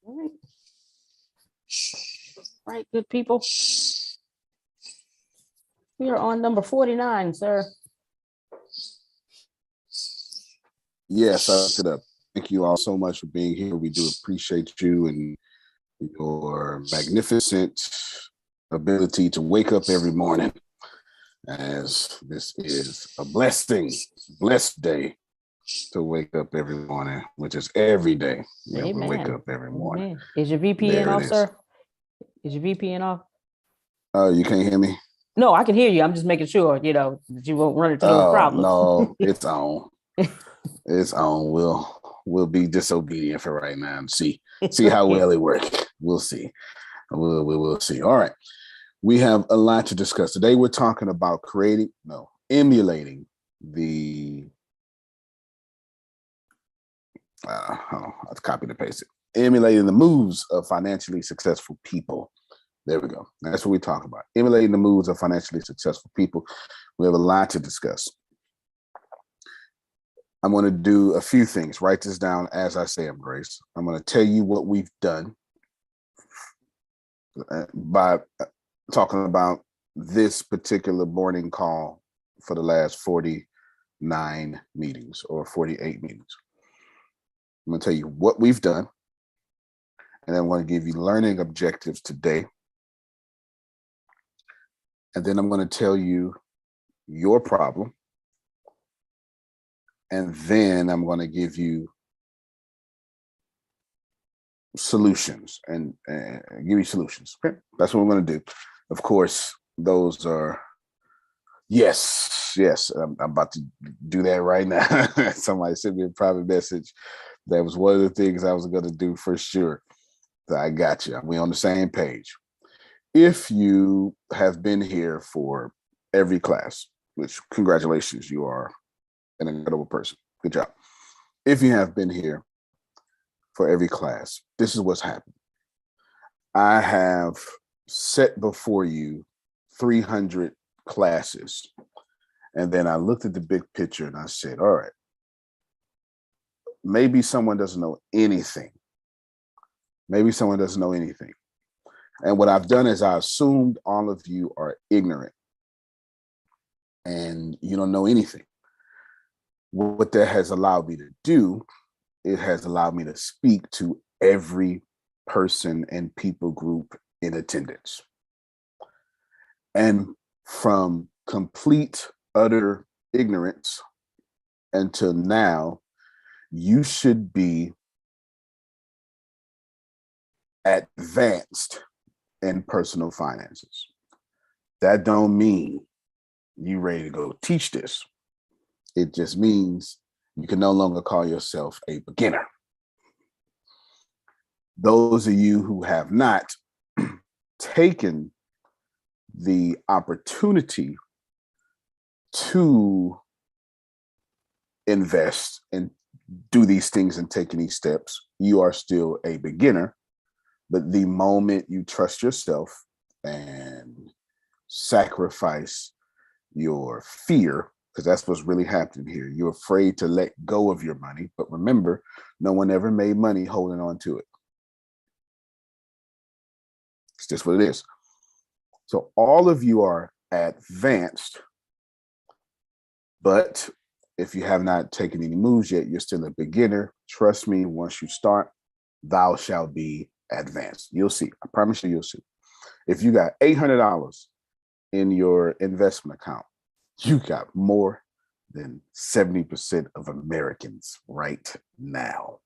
All right. Right, good people. We are on number 49, sir. Yes, I looked it up. Thank you all so much for being here. We do appreciate you and your magnificent ability to wake up every morning, as this is a blessed day to wake up every morning, which is every day. Yeah, we wake up every morning. Amen. Is your VPN off, sir? Is your VPN off? Oh, you can't hear me? No, I can hear you. I'm just making sure, that you won't run into those problems. No, it's on. It's on. We'll be disobedient for right now and see how well it works. We'll see. We will see. All right. We have a lot to discuss. Today we're talking about emulating the let's copy and paste it. Emulating the moves of financially successful people. There we go. That's what we talk about. Emulating the moves of financially successful people. We have a lot to discuss. I'm going to do a few things. Write this down as I say them, Grace. I'm going to tell you what we've done by talking about this particular morning call for the last 49 meetings or 48 meetings. I'm going to tell you what we've done, and then I'm going to give you learning objectives today. And then I'm going to tell you your problem. And then I'm going to give you solutions and give you solutions. Okay, that's what we're going to do. Of course, those are yes. I'm about to do that right now. Somebody sent me a private message. That was one of the things I was going to do for sure. So I got you. We're on the same page. If you have been here for every class, which congratulations, you are an incredible person. Good job. If you have been here for every class, this is what's happened. I have set before you 300 classes. And then I looked at the big picture and I said, all right, maybe someone doesn't know anything. Maybe someone doesn't know anything. And what I've done is I assumed all of you are ignorant and you don't know anything. What that has allowed me to do, it has allowed me to speak to every person and people group in attendance. And from complete, utter ignorance until now, you should be advanced in personal finances. That don't mean you ready to go teach this. It just means you can no longer call yourself a beginner. Those of you who have not taken the opportunity to invest and do these things and taking these steps, you are still a beginner. But the moment you trust yourself and sacrifice your fear, because that's what's really happening here. You're afraid to let go of your money. But remember, no one ever made money holding on to it. It's just what it is. So all of you are advanced, but if you have not taken any moves yet, you're still a beginner. Trust me, once you start, thou shalt be advanced. You'll see. I promise you'll see. If you got $800 in your investment account, you got more than 70% of Americans right now.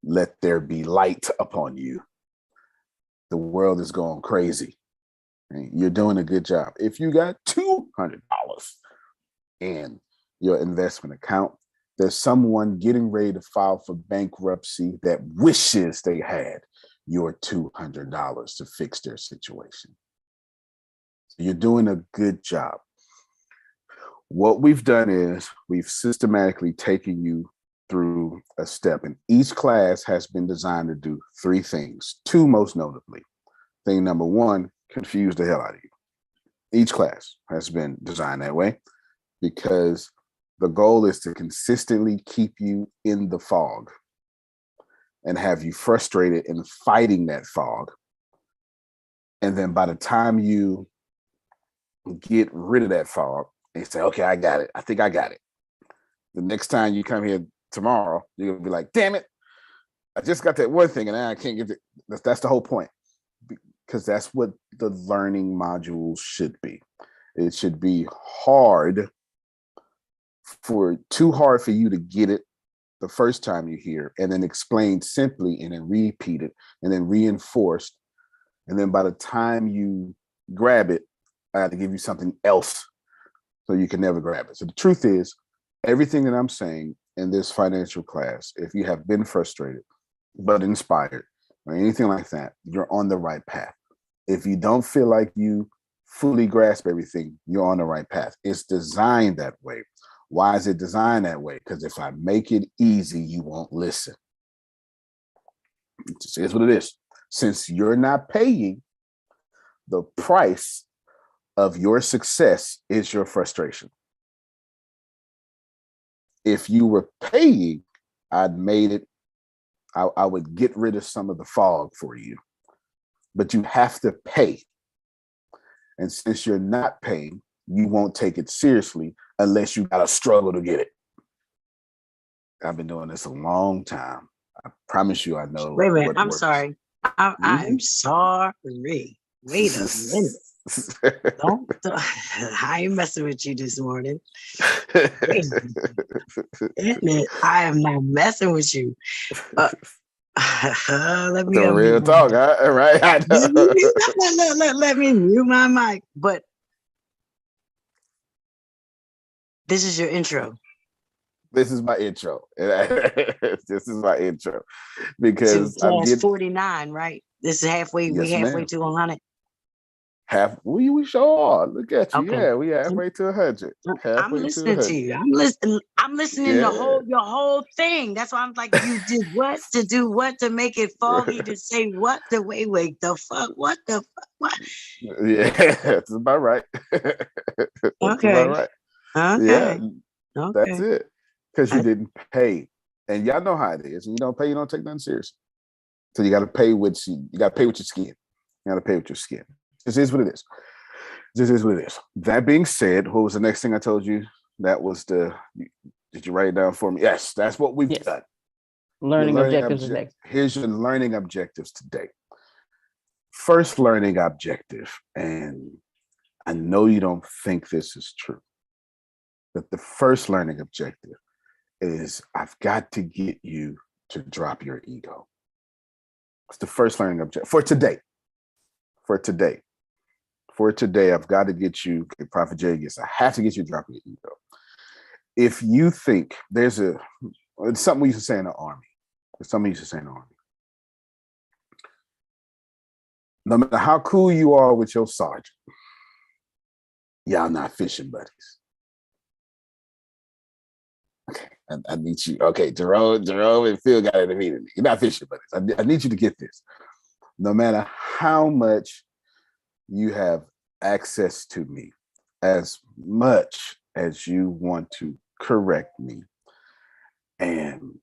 Let there be light upon you. The world is going crazy. You're doing a good job. If you got $200 in your investment account, there's someone getting ready to file for bankruptcy that wishes they had your $200 to fix their situation. So you're doing a good job. What we've done is we've systematically taken you through a step, and each class has been designed to do three things, two most notably. Thing number one, confuse the hell out of you. Each class has been designed that way because the goal is to consistently keep you in the fog and have you frustrated and fighting that fog. And then by the time you get rid of that fog and say, okay, I got it. I think I got it. The next time you come here tomorrow, you're gonna be like, damn it, I just got that one thing and now I can't get it. That's the whole point. Because that's what the learning modules should be. It should be too hard for you to get it the first time you hear, and then explained simply, and then repeat it, and then reinforced. And then by the time you grab it, I have to give you something else so you can never grab it. So the truth is, everything that I'm saying in this financial class, if you have been frustrated but inspired or anything like that, you're on the right path. If you don't feel like you fully grasp everything, you're on the right path. It's designed that way. Why is it designed that way? Because if I make it easy, you won't listen. It just is what it is. Since you're not paying, the price of your success is your frustration. If you were paying, I would get rid of some of the fog for you. But you have to pay. And since you're not paying, you won't take it seriously unless you got to struggle to get it. I've been doing this a long time. I promise you I know. Wait a minute, what I'm works. sorry. I'm sorry. Wait a minute. Don't I ain't messing with you this morning. Wait a minute. I am not messing with you. Let me the real talk, right? I know. Let me mute my mic. But this is your intro. This is my intro. This is my intro because to class 49, right? This is halfway. Yes, we halfway ma'am. to 100. We sure are. Look at you. Okay. Yeah, we halfway to 100. I'm listening to you. I'm listening to your whole thing. That's why I'm like, you did what to do what to make it foggy to say what the wait the fuck what the fuck what? Yeah, that's about right. That's okay. about right. Okay. Yeah, okay. That's it. Because you didn't pay, and y'all know how it is. When you don't pay, you don't take nothing serious. So you got to pay with you got to pay with your skin. You got to pay with your skin. This is what it is. This is what it is. That being said, what was the next thing I told you? That was did you write it down for me? Yes, that's what we've done. Learning objectives is next. Here's your learning objectives today. First learning objective, and I know you don't think this is true, but the first learning objective is I've got to get you to drop your ego. It's the first learning objective for today. For today, I've got to get you, Prophet Jay gets, I have to get you to drop your ego. If you think it's something we used to say in the Army. It's something we used to say in the Army. No matter how cool you are with your sergeant, y'all not fishing buddies. Okay, I need you. Okay, Jerome and Phil got it immediately. You're not fishing buddies. I need you to get this. No matter how much you have access to me, as much as you want to correct me, and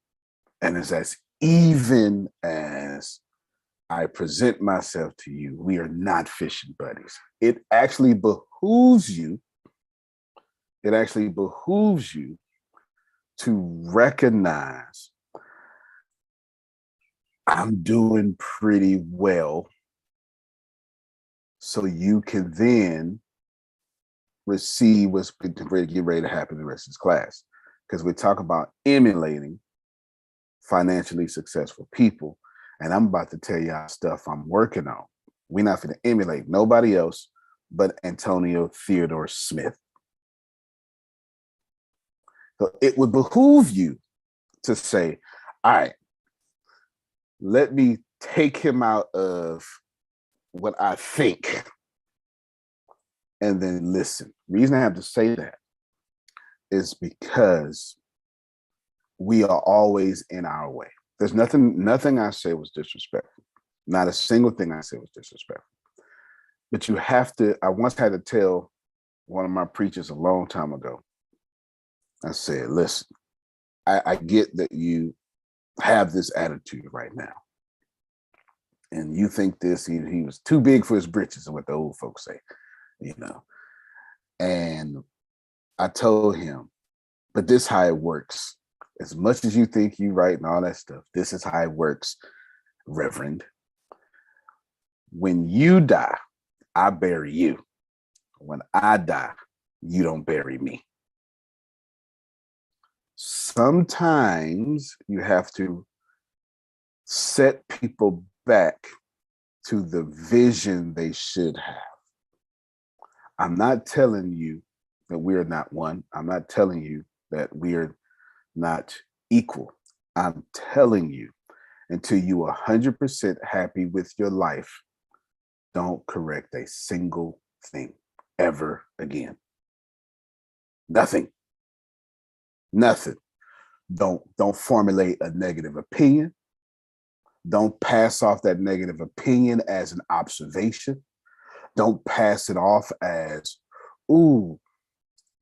it's as even as I present myself to you, we are not fishing buddies. It actually behooves you. It actually behooves you to recognize I'm doing pretty well, so you can then receive what's getting ready to happen in the rest of this class. Because we talk about emulating financially successful people, and I'm about to tell y'all stuff I'm working on. We're not going to emulate nobody else but Antonio Theodore Smith. So it would behoove you to say, all right, let me take him out of what I think and then listen. The reason I have to say that is because we are always in our way. There's nothing I say was disrespectful. Not a single thing I said was disrespectful. But you have to, I once had to tell one of my preachers a long time ago, I said, listen, I get that you have this attitude right now. And you think this, he was too big for his britches, is what the old folks say, you know. And I told him, but this is how it works. As much as you think you right and all that stuff, this is how it works, Reverend. When you die, I bury you. When I die, you don't bury me. Sometimes you have to set people back to the vision they should have. I'm not telling you that we are not one. I'm not telling you that we are not equal. I'm telling you, until you are 100% happy with your life, don't correct a single thing ever again. Nothing. Don't formulate a negative opinion. Don't pass off that negative opinion as an observation. Don't pass it off as, ooh,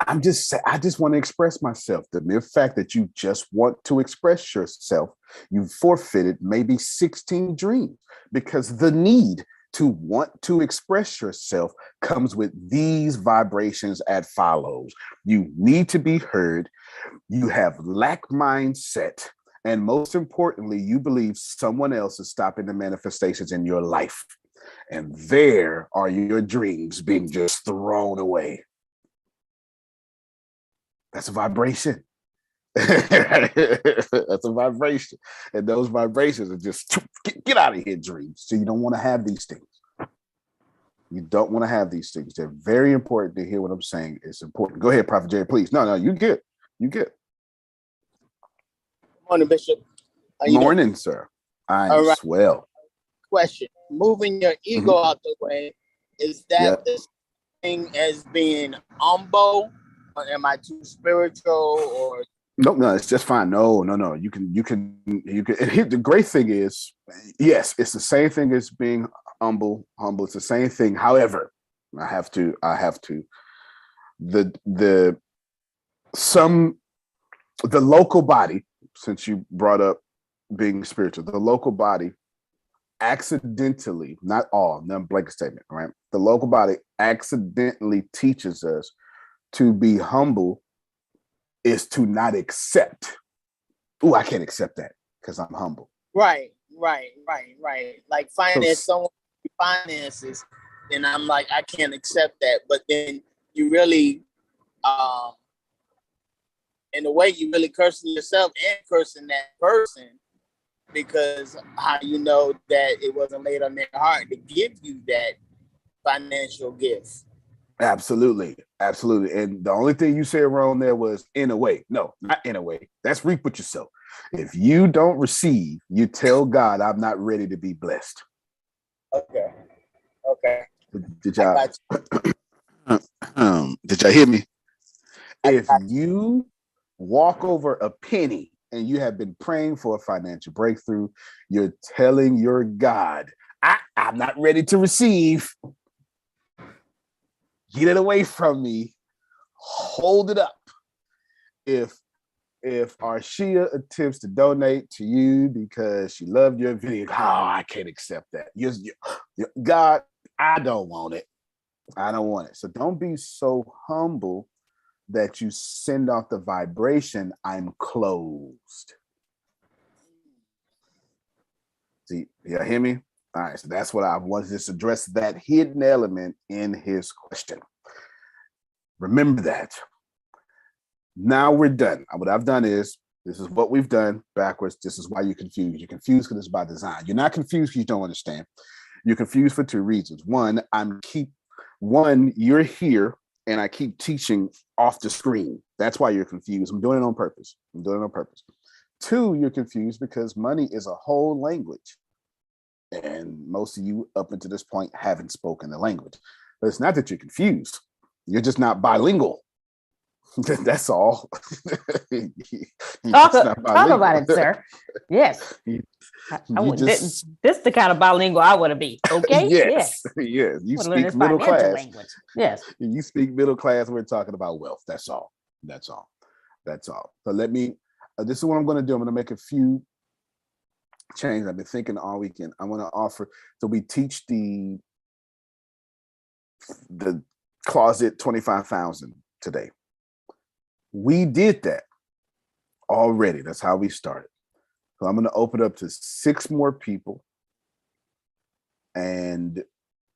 I just want to express myself. The mere fact that you just want to express yourself, you forfeited maybe 16 dreams, because the need to want to express yourself comes with these vibrations as follows. You need to be heard. You have lack mindset. And most importantly, you believe someone else is stopping the manifestations in your life. And there are your dreams being just thrown away. That's a vibration. That's a vibration. And those vibrations are just, get out of here, dreams. So you don't want to have these things. You don't want to have these things. They're very important to hear what I'm saying. It's important. Go ahead, Prophet Jerry, please. No, you get. Good morning, Bishop. Morning, sir. I'm swell. Question. Moving your ego out the way, is that the thing as being humble? Or am I too spiritual? Or no, it's just fine. No. You can. And here, the great thing is, yes, it's the same thing as being humble. It's the same thing. However, I have to. The local body, since you brought up being spiritual, the local body accidentally, not all, non-blanket statement, right? The local body accidentally teaches us to be humble is to not accept. Oh, I can't accept that because I'm humble. Right. Like someone finances, and I'm like, I can't accept that. But then you really, in a way, you really cursing yourself and cursing that person, because how you know that it wasn't laid on their heart to give you that financial gift. Absolutely. And the only thing you said wrong there was in a way. No, not in a way. That's reap with yourself. If you don't receive, you tell God, I'm not ready to be blessed. Okay. Did y'all hear me? If you walk over a penny and you have been praying for a financial breakthrough, you're telling your God, I'm not ready to receive. Get it away from me. Hold it up. If Arshia attempts to donate to you because she loved your video, I can't accept that. God, I don't want it. So don't be so humble that you send off the vibration, I'm closed. See, you hear me? All right, so that's what I wanted to address, that hidden element in his question. Remember that. Now we're done. What I've done is, this is what we've done backwards. This is why you're confused. You're confused because it's by design. You're not confused because you don't understand. You're confused for two reasons. One, you're here and I keep teaching off the screen. That's why you're confused. I'm doing it on purpose. Two, you're confused because money is a whole language. And most of you up until this point haven't spoken the language. But it's not that you're confused. You're just not bilingual. That's all. Talk about it, sir. Yes. This is the kind of bilingual I want to be. Okay. Yes. You speak middle class language. Yes. You speak middle class. We're talking about wealth. That's all. So let me. This is what I'm going to do. I'm going to make a few change. I've been thinking all weekend. I want to offer. So we teach the closet 25,000 today. We did that already. That's how we started. So I'm going to open up to 6 more people, and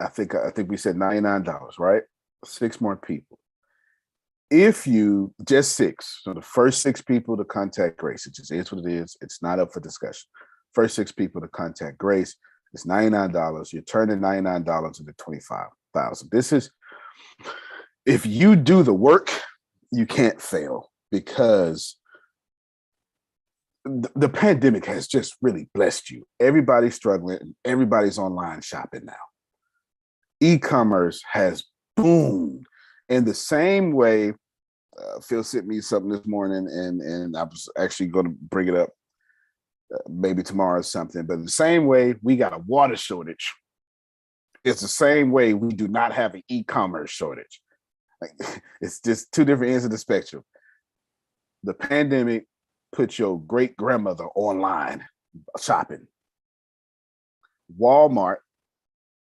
I think we said $99, right? 6 more people. If you just 6, so the first 6 people to contact Grace, it just is what it is. It's not up for discussion. First 6 people to contact Grace, it's $99. You're turning $99 into $25,000. This is, if you do the work, you can't fail, because the pandemic has just really blessed you. Everybody's struggling and everybody's online shopping now. E-commerce has boomed in the same way. Phil sent me something this morning, and I was actually going to bring it up maybe tomorrow or something. But the same way we got a water shortage, it's the same way we do not have an e-commerce shortage. Like, it's just 2 different ends of the spectrum. The pandemic put your great grandmother online shopping. Walmart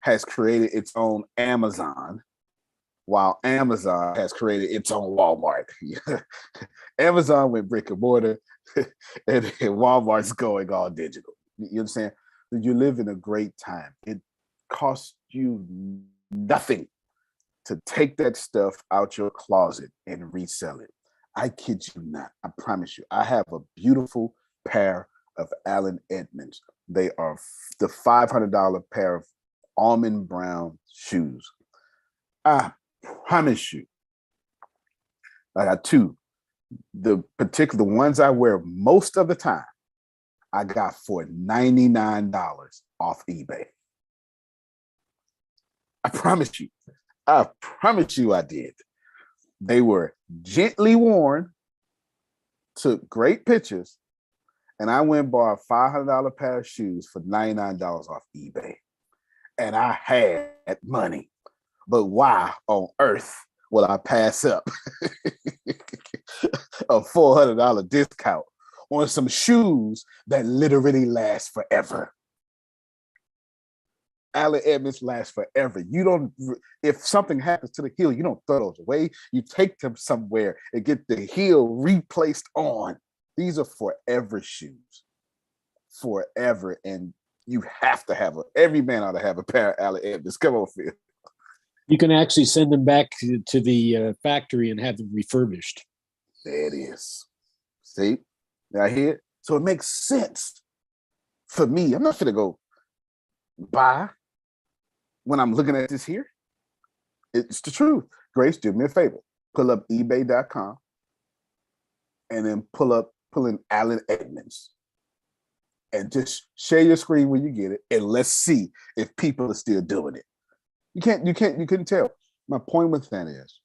has created its own Amazon, while Amazon has created its own Walmart. Amazon went brick and mortar, and Walmart's going all digital. You understand? You live in a great time. It costs you nothing to take that stuff out your closet and resell it. I kid you not. I promise you. I have a beautiful pair of Allen Edmonds. They are the $500 pair of almond brown shoes. I promise you. I got 2. The particular ones I wear most of the time, I got for $99 off eBay. I promise you. I promise you I did. They were gently worn, took great pictures, and I went and bought a $500 pair of shoes for $99 off eBay. And I had money. But why on earth will I pass up a $400 discount on some shoes that literally last forever? Allen Edmonds lasts forever. You don't, if something happens to the heel, you don't throw those away. You take them somewhere and get the heel replaced on. These are forever shoes. Forever. And you have to have every man ought to have a pair of Allen Edmonds. Come on, Phil. You can actually send them back to the factory and have them refurbished. There it is. See? Now here? So it makes sense for me. I'm not going to go buy when I'm looking at this here. It's the truth. Grace, do me a favor. Pull up ebay.com and then pull in Allen Edmonds. And just share your screen when you get it, and let's see if people are still doing it. You couldn't tell. My point with that is,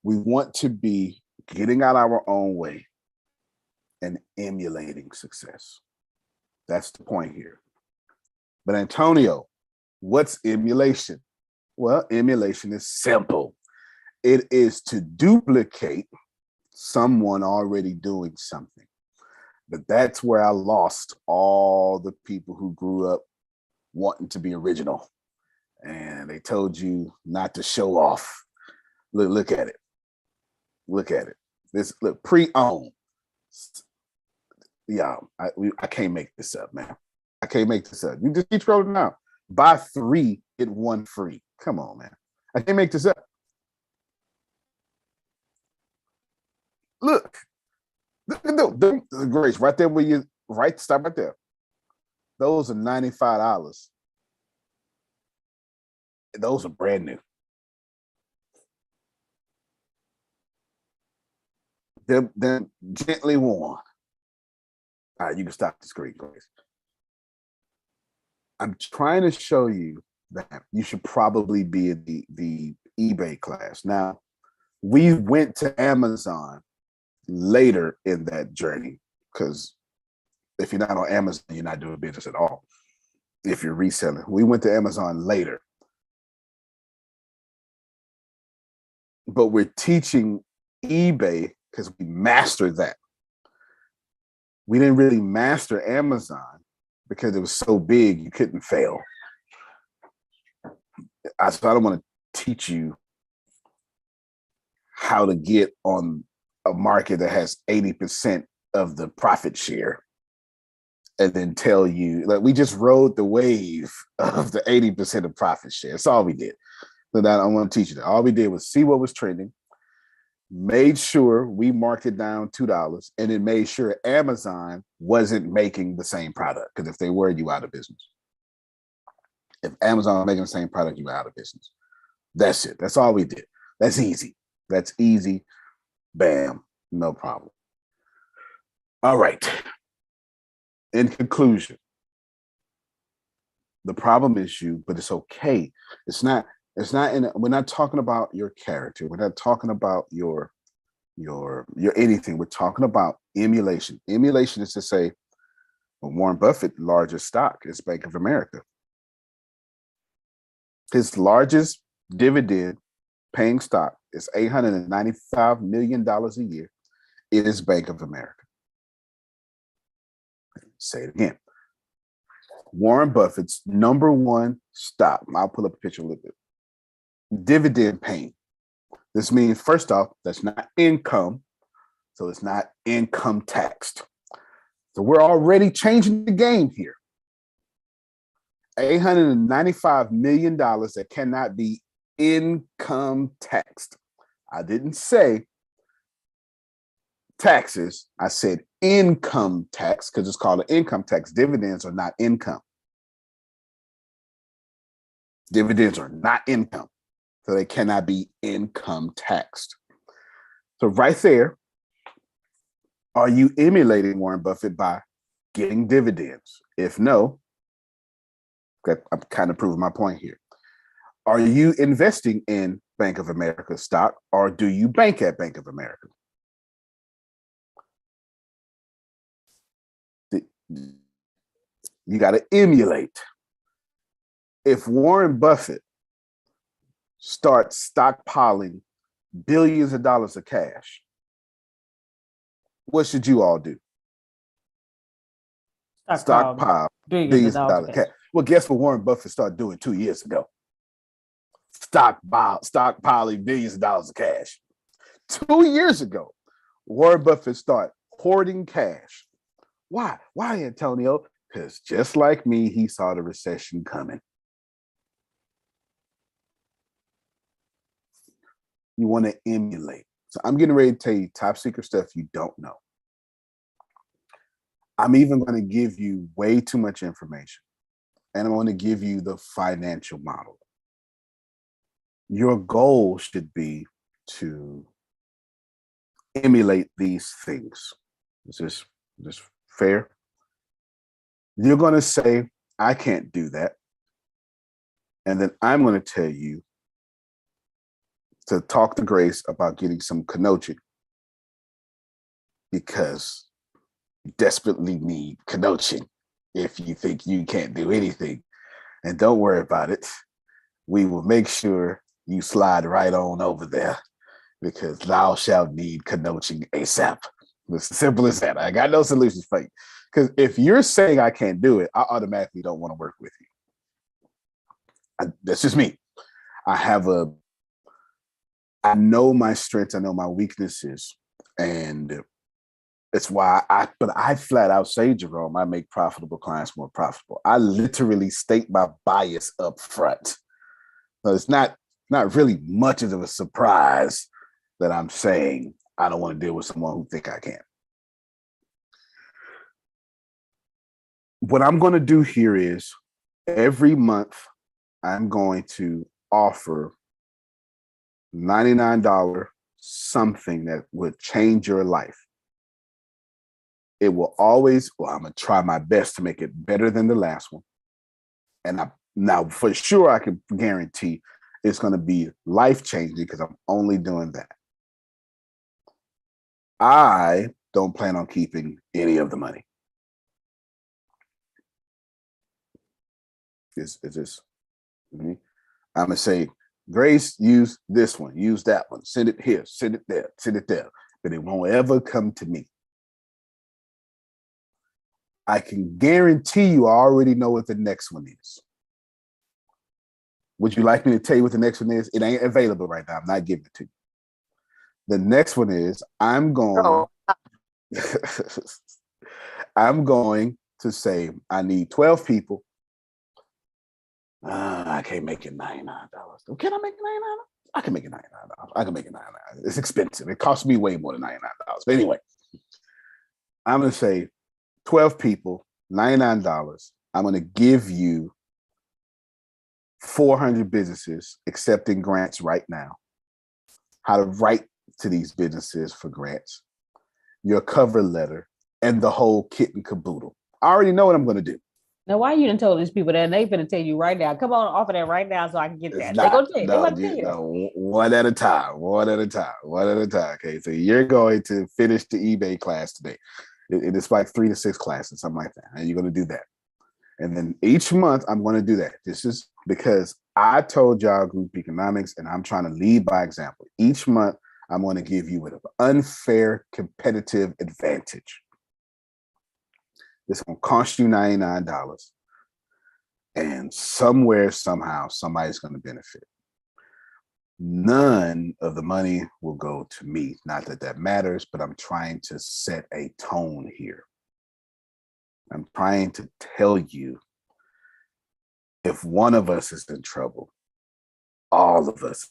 we want to be getting out our own way and emulating success. That's the point here. But Antonio, what's emulation? Well, emulation is simple. It is to duplicate someone already doing something. But that's where I lost all the people who grew up wanting to be original. And they told you not to show off. Look at it. Look at it. This look pre-owned. Yeah, I can't make this up, man. I can't make this up. You just keep scrolling down. Buy 3, get 1 free. Come on, man. I can't make this up. Look at the Grace right there where you stop right there. Those are $95. Those are brand new. They're gently worn. All right, you can stop the screen, Grace. I'm trying to show you that you should probably be in the eBay class. Now, we went to Amazon later in that journey, because if you're not on Amazon, you're not doing business at all. If you're reselling, we went to Amazon later. But we're teaching eBay because we mastered that. we didn't really master Amazon because it was so big you couldn't fail. So I don't want to teach you how to get on a market that has 80% of the profit share and then tell you, like, we just rode the wave of the 80% of profit share. That's all we did. So now I want to teach you that. All we did was see what was trending, made sure we marked it down $2, and then made sure Amazon wasn't making the same product. Because if they were, you out of business. If Amazon was making the same product, you out of business. That's it. That's all we did. That's easy. That's easy. Bam. No problem. All right. In conclusion, the problem is you, but it's okay. We're not talking about your character. We're not talking about your anything. We're talking about emulation. Emulation is to say, Warren Buffett's largest stock is Bank of America. His largest dividend paying stock is $895 million a year. It is Bank of America. Say it again. Warren Buffett's number one stock, I'll pull up a picture a little bit, dividend paying. This means, first off, that's not income, so it's not income taxed. So we're already changing the game here. $895 million that cannot be income taxed. I didn't say taxes, I said income tax, because it's called an income tax. Dividends are not income. Dividends are not income, so they cannot be income taxed. So right there, are you emulating Warren Buffett by getting dividends? If no, I'm kind of proving my point here. Are you investing in Bank of America stock, or do you bank at Bank of America? You got to emulate. If Warren Buffett starts stockpiling billions of dollars of cash, what should you all do? Stockpile billions of dollars of cash. Well, guess what Warren Buffett started doing 2 years ago? Stockpiling billions of dollars of cash. 2 years ago, Warren Buffett started hoarding cash. Why? Why, Antonio? Because just like me, he saw the recession coming. You want to emulate. So I'm getting ready to tell you top secret stuff you don't know. I'm even going to give you way too much information. And I'm going to give you the financial model. Your goal should be to emulate these things. Is this fair? You're going to say, I can't do that. And then I'm going to tell you to talk to Grace about getting some coaching, because you desperately need coaching if you think you can't do anything. And don't worry about it. We will make sure you slide right on over there, because thou shalt need coaching ASAP. It's as simple as that. I got no solutions for you. Because if you're saying I can't do it, I automatically don't want to work with you. That's just me. I know my strengths, I know my weaknesses, and it's why I flat out say, Jerome, I make profitable clients more profitable. I literally state my bias up front. So it's not really much of a surprise that I'm saying I don't want to deal with someone who think I can. What I'm going to do here is every month I'm going to offer $99 something that would change your life. It will always, I'm going to try my best to make it better than the last one. And now for sure, I can guarantee it's going to be life-changing, because I'm only doing that. I don't plan on keeping any of the money. Is this? I'm going to say, Grace, use this one, use that one, send it here, send it there, but it won't ever come to me. I can guarantee you I already know what the next one is. Would you like me to tell you what the next one is? It ain't available right now. I'm not giving it to you. The next one is I'm going I'm going to say I need 12 people. I can't make it $99. Can I make it $99? I can make it $99. I can make it $99. It's expensive. It costs me way more than $99. But anyway, I'm going to say 12 people, $99. I'm going to give you 400 businesses accepting grants right now. How to write to these businesses for grants, your cover letter, and the whole kit and caboodle. I already know what I'm going to do. Now, why you didn't tell these people that? They finna tell you right now. Come on, offer that right now so I can get that. They're gonna tell you. They're gonna tell you. No, one at a time. Okay, so you're going to finish the eBay class today. It's like 3 to 6 classes, something like that, and you're going to do that. And then each month, I'm going to do that. This is because I told y'all group economics, and I'm trying to lead by example. Each month, I'm going to give you an unfair competitive advantage. It's going to cost you $99. And somewhere, somehow, somebody's going to benefit. None of the money will go to me. Not that that matters, but I'm trying to set a tone here. I'm trying to tell you, if one of us is in trouble, all of us.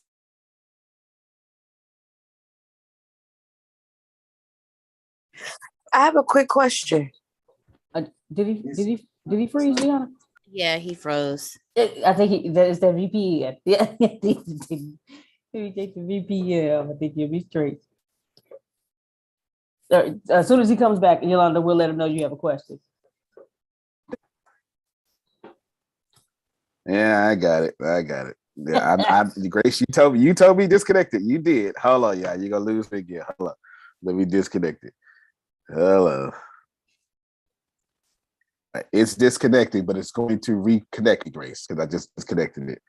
I have a quick question. Did he freeze, Deanna? Yeah, he froze. I think that is the VP. Yeah, let me take the VP. I think you'll be straight. As soon as he comes back, Yolanda, we'll let him know you have a question. Yeah, I got it. Yeah, Grace, you told me disconnected. You did. Hold on, yeah, you're gonna lose me again. Hold on. Let me disconnect it. Hello. It's disconnecting, but it's going to reconnect me, Grace, because I just disconnected it.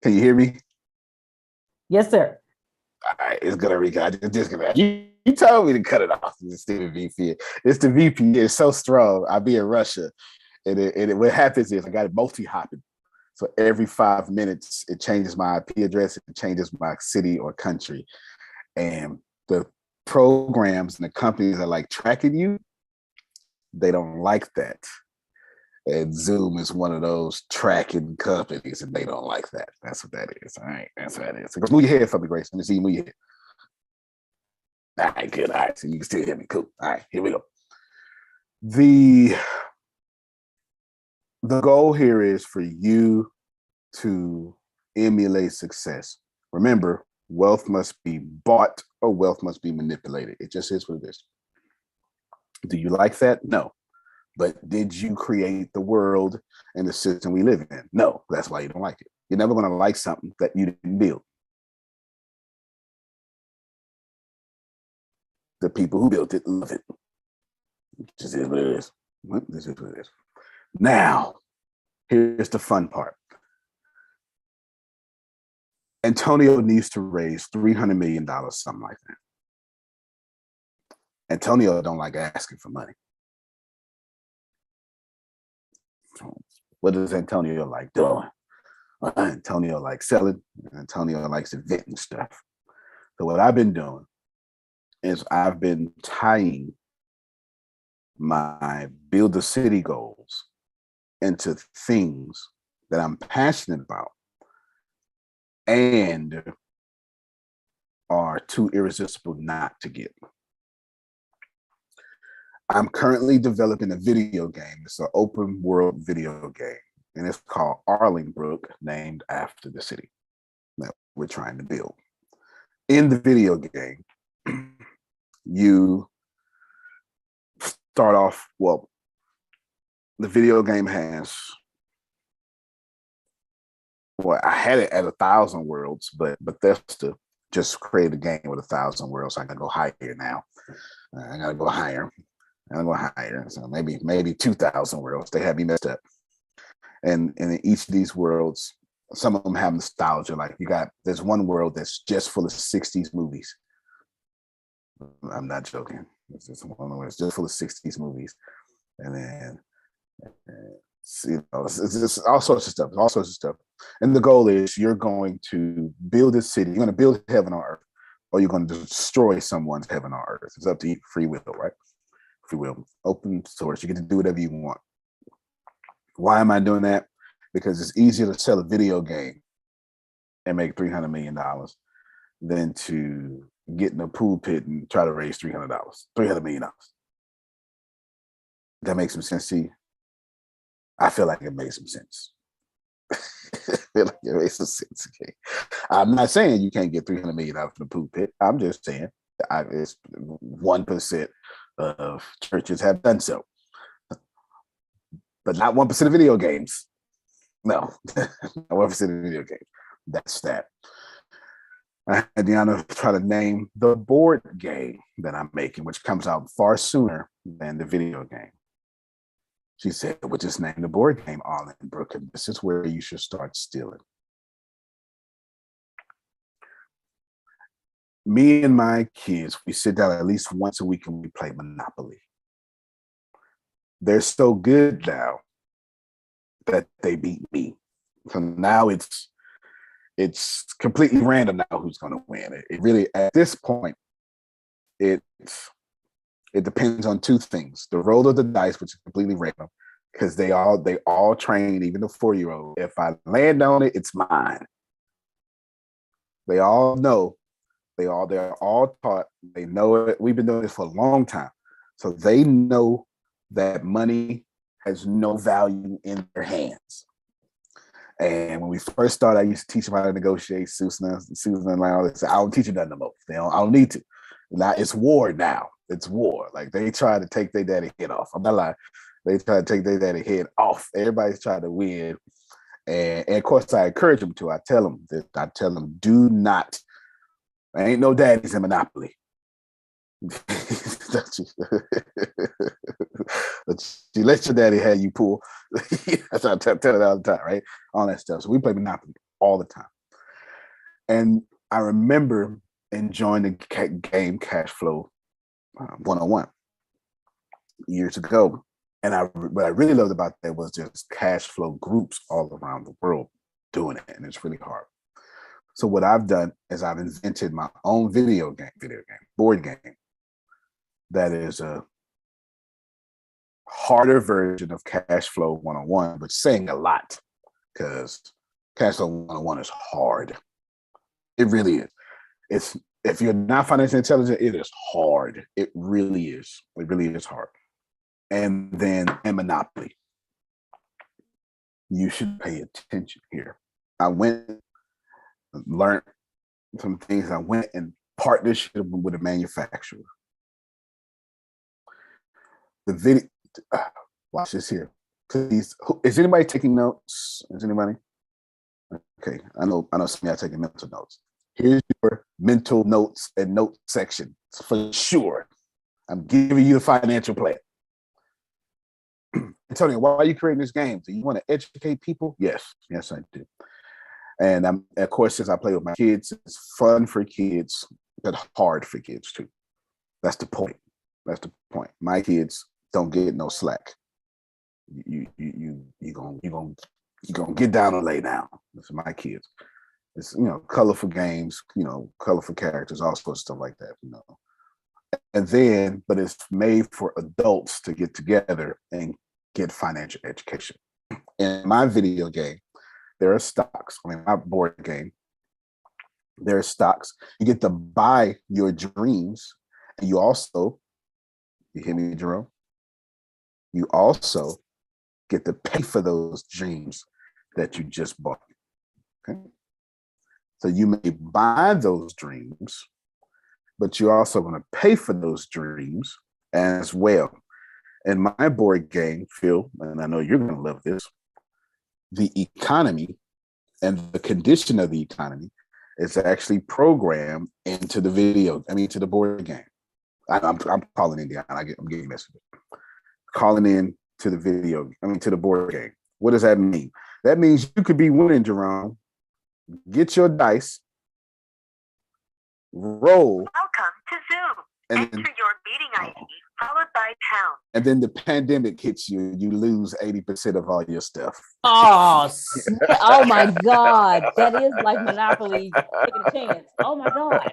Can you hear me? Yes, sir. All right, it's gonna reconnect. I just disconnect. You told me to cut it off. It's the VP. It's the VP. It's so strong. I'll be in Russia, and what happens is I got it multi-hopping. So every 5 minutes, it changes my IP address. It changes my city or country, and the programs and the companies that like tracking you, they don't like that. And Zoom is one of those tracking companies, and they don't like that. That's what that is. All right, that's what that is. So move your head for me, Grace. Let me see you move your head. All right, good. All right, so you can still hear me. Cool. All right, here we go. The goal here is for you to emulate success. Remember, wealth must be bought or wealth must be manipulated. It just is what it is. Do you like that? No. But did you create the world and the system we live in? No. That's why you don't like it. You're never going to like something that you didn't build. The people who built it love it. It just is what it is. This is what it is. Now, here's the fun part. Antonio needs to raise $300 million, something like that. Antonio don't like asking for money. What does Antonio like doing? Antonio likes selling. Antonio likes inventing stuff. So what I've been doing is I've been tying my build a city goals into things that I'm passionate about and are too irresistible not to get. I'm currently developing a video game. It's an open world video game, and it's called Arlingbrook, named after the city that we're trying to build. In the video game, you start off, well, the video game has, well, I had it at 1,000 worlds, but Bethesda just created a game with 1,000 worlds. So I gotta go higher now. I gotta go higher. So maybe 2,000 worlds. They have me messed up. And in each of these worlds, some of them have nostalgia. Like there's one world that's just full of 60s movies. I'm not joking. It's just one where it's just full of 60s movies. and then it's all sorts of stuff, all sorts of stuff. And the goal is you're going to build a city, you're going to build heaven on earth, or you're going to destroy someone's heaven on earth. It's up to you. Free will, right? Free will, open source. You get to do whatever you want. Why am I doing that? Because it's easier to sell a video game and make $300 million than to get in a pool pit and try to raise $300 million. That makes some sense to you? I feel like it makes some sense. I feel like it makes some sense. Okay. I'm not saying you can't get $300 million out of the pool pit. I'm just saying it's 1% of churches have done so. But not 1% of video games. No, not 1% of video games. That's that. I had Deanna try to name the board game that I'm making, which comes out far sooner than the video game. She said, "We'll just name the board game Arlingbrook, and this is where you should start stealing." Me and my kids, we sit down at least once a week and we play Monopoly. They're so good now that they beat me. So now it's completely random now who's going to win. It really, at this point, it depends on two things: the roll of the dice, which is completely random, because they all train, even the 4-year-old. If I land on it, it's mine. They all know. They're all taught. They know it. We've been doing this for a long time, so they know that money has no value in their hands. And when we first started, I used to teach them how to negotiate. Susan and all this. I don't teach you nothing no more. I don't need to. Now it's war now. It's war. Like they try to take their daddy head off. I'm not lying. They try to take their daddy head off. Everybody's trying to win. And of course I encourage them to. I tell them, do not. There ain't no daddies in Monopoly. You let your daddy have you pull. That's what I tell it all the time, right? All that stuff. So we play Monopoly all the time. And I remember enjoying the game Cashflow 101 years ago. And what I really loved about that was just cash flow groups all around the world doing it. And it's really hard. So what I've done is I've invented my own board game that is a harder version of Cashflow 101, but saying a lot because Cashflow 101 is hard. It really is. It's if you're not financially intelligent, it is hard. It really is. It really is hard. And then in Monopoly, you should pay attention here. I went and learned some things. I went in partnership with a manufacturer. The video, watch this here. Please, is anybody taking notes? Is anybody? Okay, I know some of y'all are taking mental notes. Here's your mental notes and note section for sure. I'm giving you the financial plan. Antonio, why are you creating this game? Do you want to educate people? Yes, I do. And of course, since I play with my kids, it's fun for kids, but hard for kids too. That's the point. My kids don't get no slack. You gonna get down and lay down. That's my kids. It's colorful games, colorful characters, all sorts of stuff like that. And then, but it's made for adults to get together and get financial education. In my video game, there are stocks. My board game, there are stocks. You get to buy your dreams, and you hear me, Jerome? You also get to pay for those dreams that you just bought. Okay. So you may buy those dreams, but you're also going to pay for those dreams as well. In my board game, Phil, and I know you're going to love this, the economy and the condition of the economy is actually programmed into to the board game. I'm calling in, I'm getting messages. Calling in to the to the board game. What does that mean? That means you could be winning, Jerome. Get your dice, roll. Welcome to Zoom. And enter your meeting ID followed by pound. And then the pandemic hits you, and you lose 80% of all your stuff. Oh, oh my God. That is like Monopoly taking a chance. Oh my God.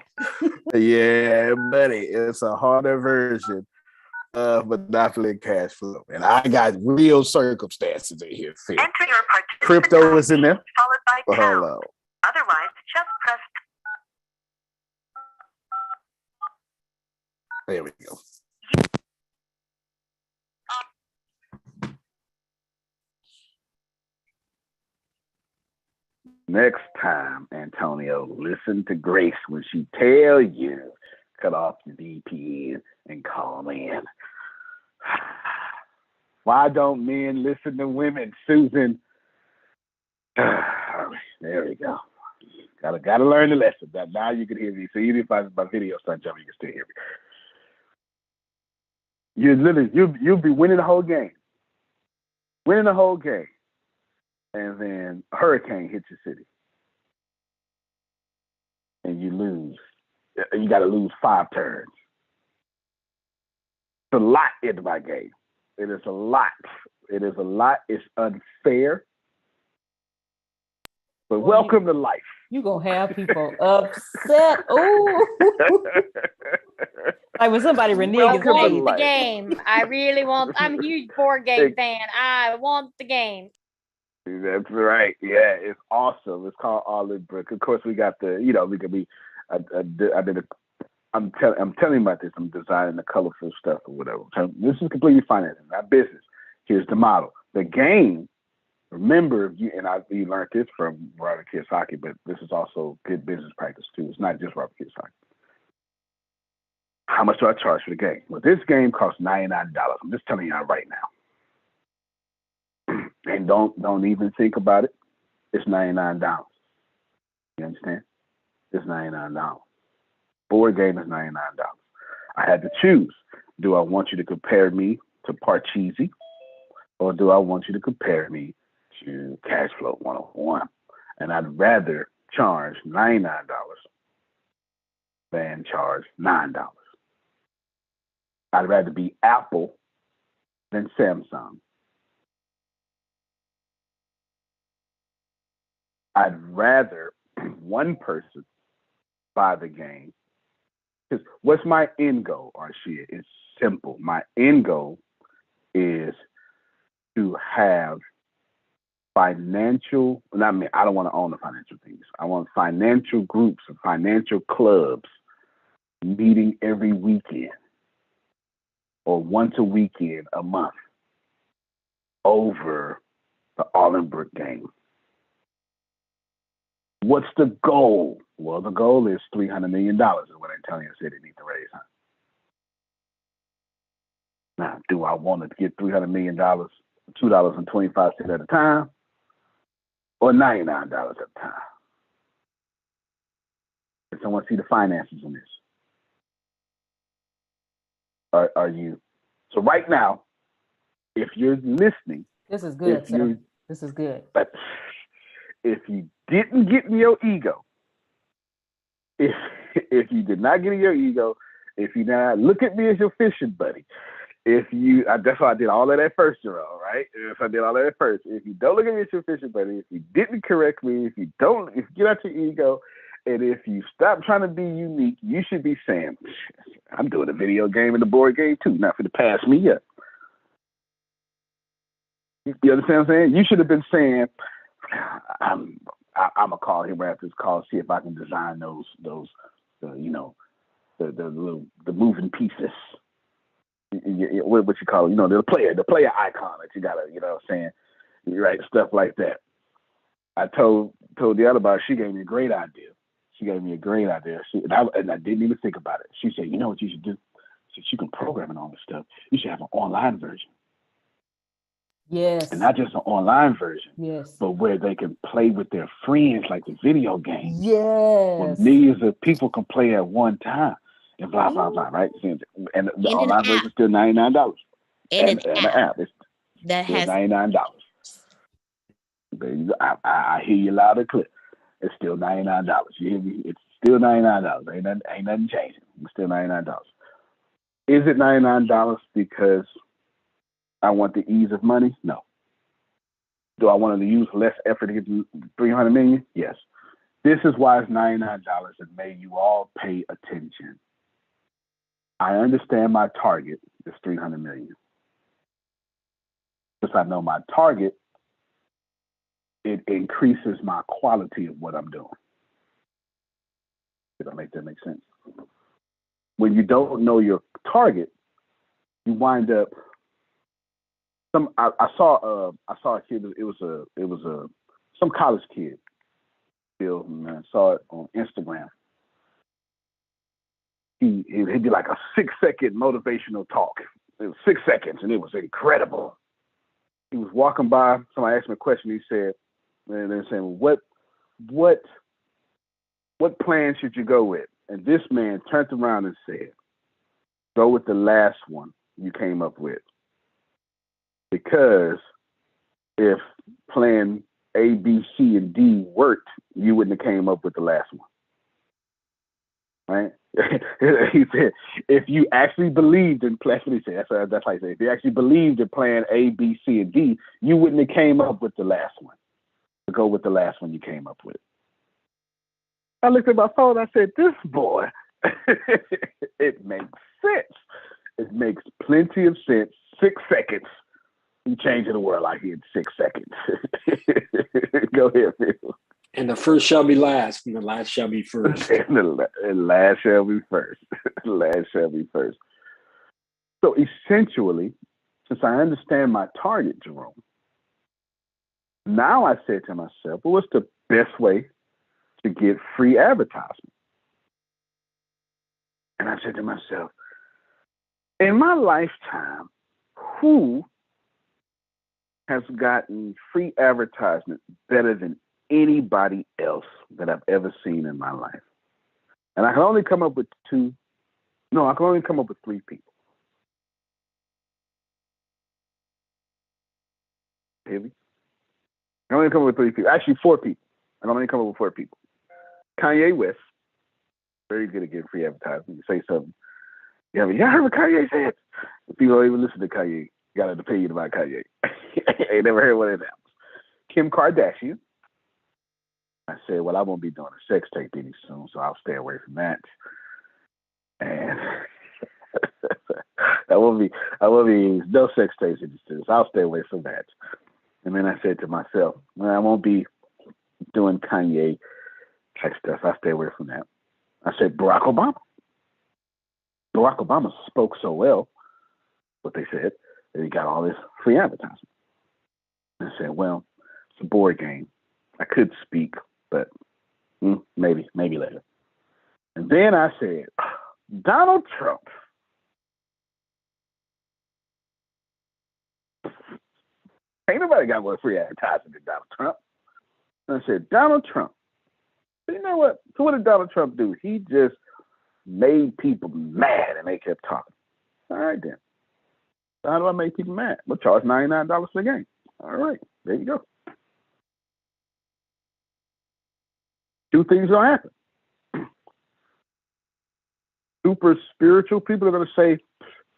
Yeah, buddy. It's a harder version of Monopoly and cash flow. And I got real circumstances in here. Phil. Enter your participant Crypto is in there. followed by pound. Hold on. Otherwise, just press. There we go. Next time, Antonio, listen to Grace when she tell you cut off the VPN and call in. Why don't men listen to women, Susan? All right, there we go. Gotta learn the lesson. That now you can hear me. So even if my video starts jumping, you can still hear me. You'll be winning the whole game. Winning the whole game. And then a hurricane hits your city. And you lose. You got to lose 5 turns. It's a lot in my game. It is a lot. It is a lot. It's unfair. But welcome to life. You're going to have people upset. Oh. Like when somebody reneges I want the life. game. I really want. I'm a huge board game fan. I want the game. That's right. Yeah, it's awesome. It's called Arlingbrook. Of course, we got the. We could be. I'm telling you about this. I'm designing the colorful stuff or whatever. So this is completely finance, not business. Here's the model. The game. Remember, you learned this from Robert Kiyosaki, but this is also good business practice too. It's not just Robert Kiyosaki. How much do I charge for the game? Well, this game costs $99. I'm just telling you right now. And don't even think about it. It's $99. You understand? It's $99. Board game is $99. I had to choose. Do I want you to compare me to Parcheesi, or do I want you to compare me to Cashflow 101? And I'd rather charge $99 than charge $9. I'd rather be Apple than Samsung. I'd rather one person buy the game. Because what's my end goal, Arshia? It's simple. My end goal is to have financial, not me, I don't want to own the financial things. I want financial groups and financial clubs meeting every weekend or once a weekend a month over the Arlingbrook game. What's the goal? Well, the goal is $300 million is what Antonio said they need to raise. Huh? Now, do I want to get $300 million, $2.25 at a time, or $99 at a time? Does someone see the finances in this? Are you? So right now, if you're listening, this is good, sir. This is good. But if you didn't get in your ego, if you did not get in your ego, if you not look at me as your fishing buddy, that's why I did all of that first, Jerome, right? If I did all of that first, if you don't look at me as your fishing buddy, if you didn't correct me, if you get out your ego, and if you stop trying to be unique, you should be saying, I'm doing a video game and a board game too, not for the pass me up. You understand what I'm saying? You should have been saying, I'm gonna call him after this call, see if I can design those the moving pieces. What you call it? The player icon that you gotta, saying, you write stuff like that. I told the other about it. She gave me a great idea. And I didn't even think about it. She said, you know what you should do? She said, you can program and all this stuff. You should have an online version. Yes. And not just an online version. Yes. But where they can play with their friends like the video game. Yes. Where millions of people can play at one time. And blah, blah, blah, right? And the online version is still $99. And an app. It's that still has $99. I hear you loud and clear. It's still $99. You hear me? It's still $99. Ain't nothing changing. It's still $99. Is it $99 because I want the ease of money? No. Do I want to use less effort to get to 300 million? Yes. This is why it's $99, and may you all pay attention. I understand my target is 300 million. Since I know my target, it increases my quality of what I'm doing. Did I make that make sense? When you don't know your target, you wind up. I saw a kid. It was some college kid. And I saw it on Instagram. He'd be like a 6-second motivational talk. It was 6 seconds, and it was incredible. He was walking by. Somebody asked him a question. He said, and they're saying, what plan should you go with? And this man turned around and said, go with the last one you came up with. Because if plan A, B, C, and D worked, you wouldn't have came up with the last one. Right? He said, if you actually believed in plan, he said, that's how he said, if you actually believed in plan A, B, C, and D, you wouldn't have came up with the last one. To go with the last one you came up with. I looked at my phone, I said, this boy, it makes sense. It makes plenty of sense. 6 seconds. You changing the world out here in 6 seconds. Go ahead, Phil. And the first shall be last, and the last shall be first. And the last shall be first. The last shall be first. So essentially, since I understand my target, Jerome, now I said to myself, well, what's the best way to get free advertisement? And I said to myself, in my lifetime, who has gotten free advertisement better than anybody else that I've ever seen in my life? And I can only come up with three people. Heavy? I can only come up with 3 people. Actually, 4 people. I can only come up with 4 people. Kanye West, very good at getting free advertising. You say something. Y'all heard what Kanye said? People don't even listen to Kanye. Got an opinion about Kanye. Ain't never heard what it announced. Kim Kardashian. I said, well, I won't be doing a sex tape any soon, so I'll stay away from that. And I won't be no sex tapes any soon, so I'll stay away from that. And then I said to myself, well, I won't be doing Kanye type stuff. I'll stay away from that. I said, Barack Obama. Barack Obama spoke so well, what they said, that he got all this free advertising. And I said, well, it's a board game. I could speak, but maybe later. And then I said, Donald Trump. Ain't nobody got more free advertising than Donald Trump. And I said, Donald Trump. But you know what? So what did Donald Trump do? He just made people mad, and they kept talking. All right, then. So how do I make people mad? We'll charge $99 for the game. All right, there you go. 2 things will happen. Super spiritual people are going to say,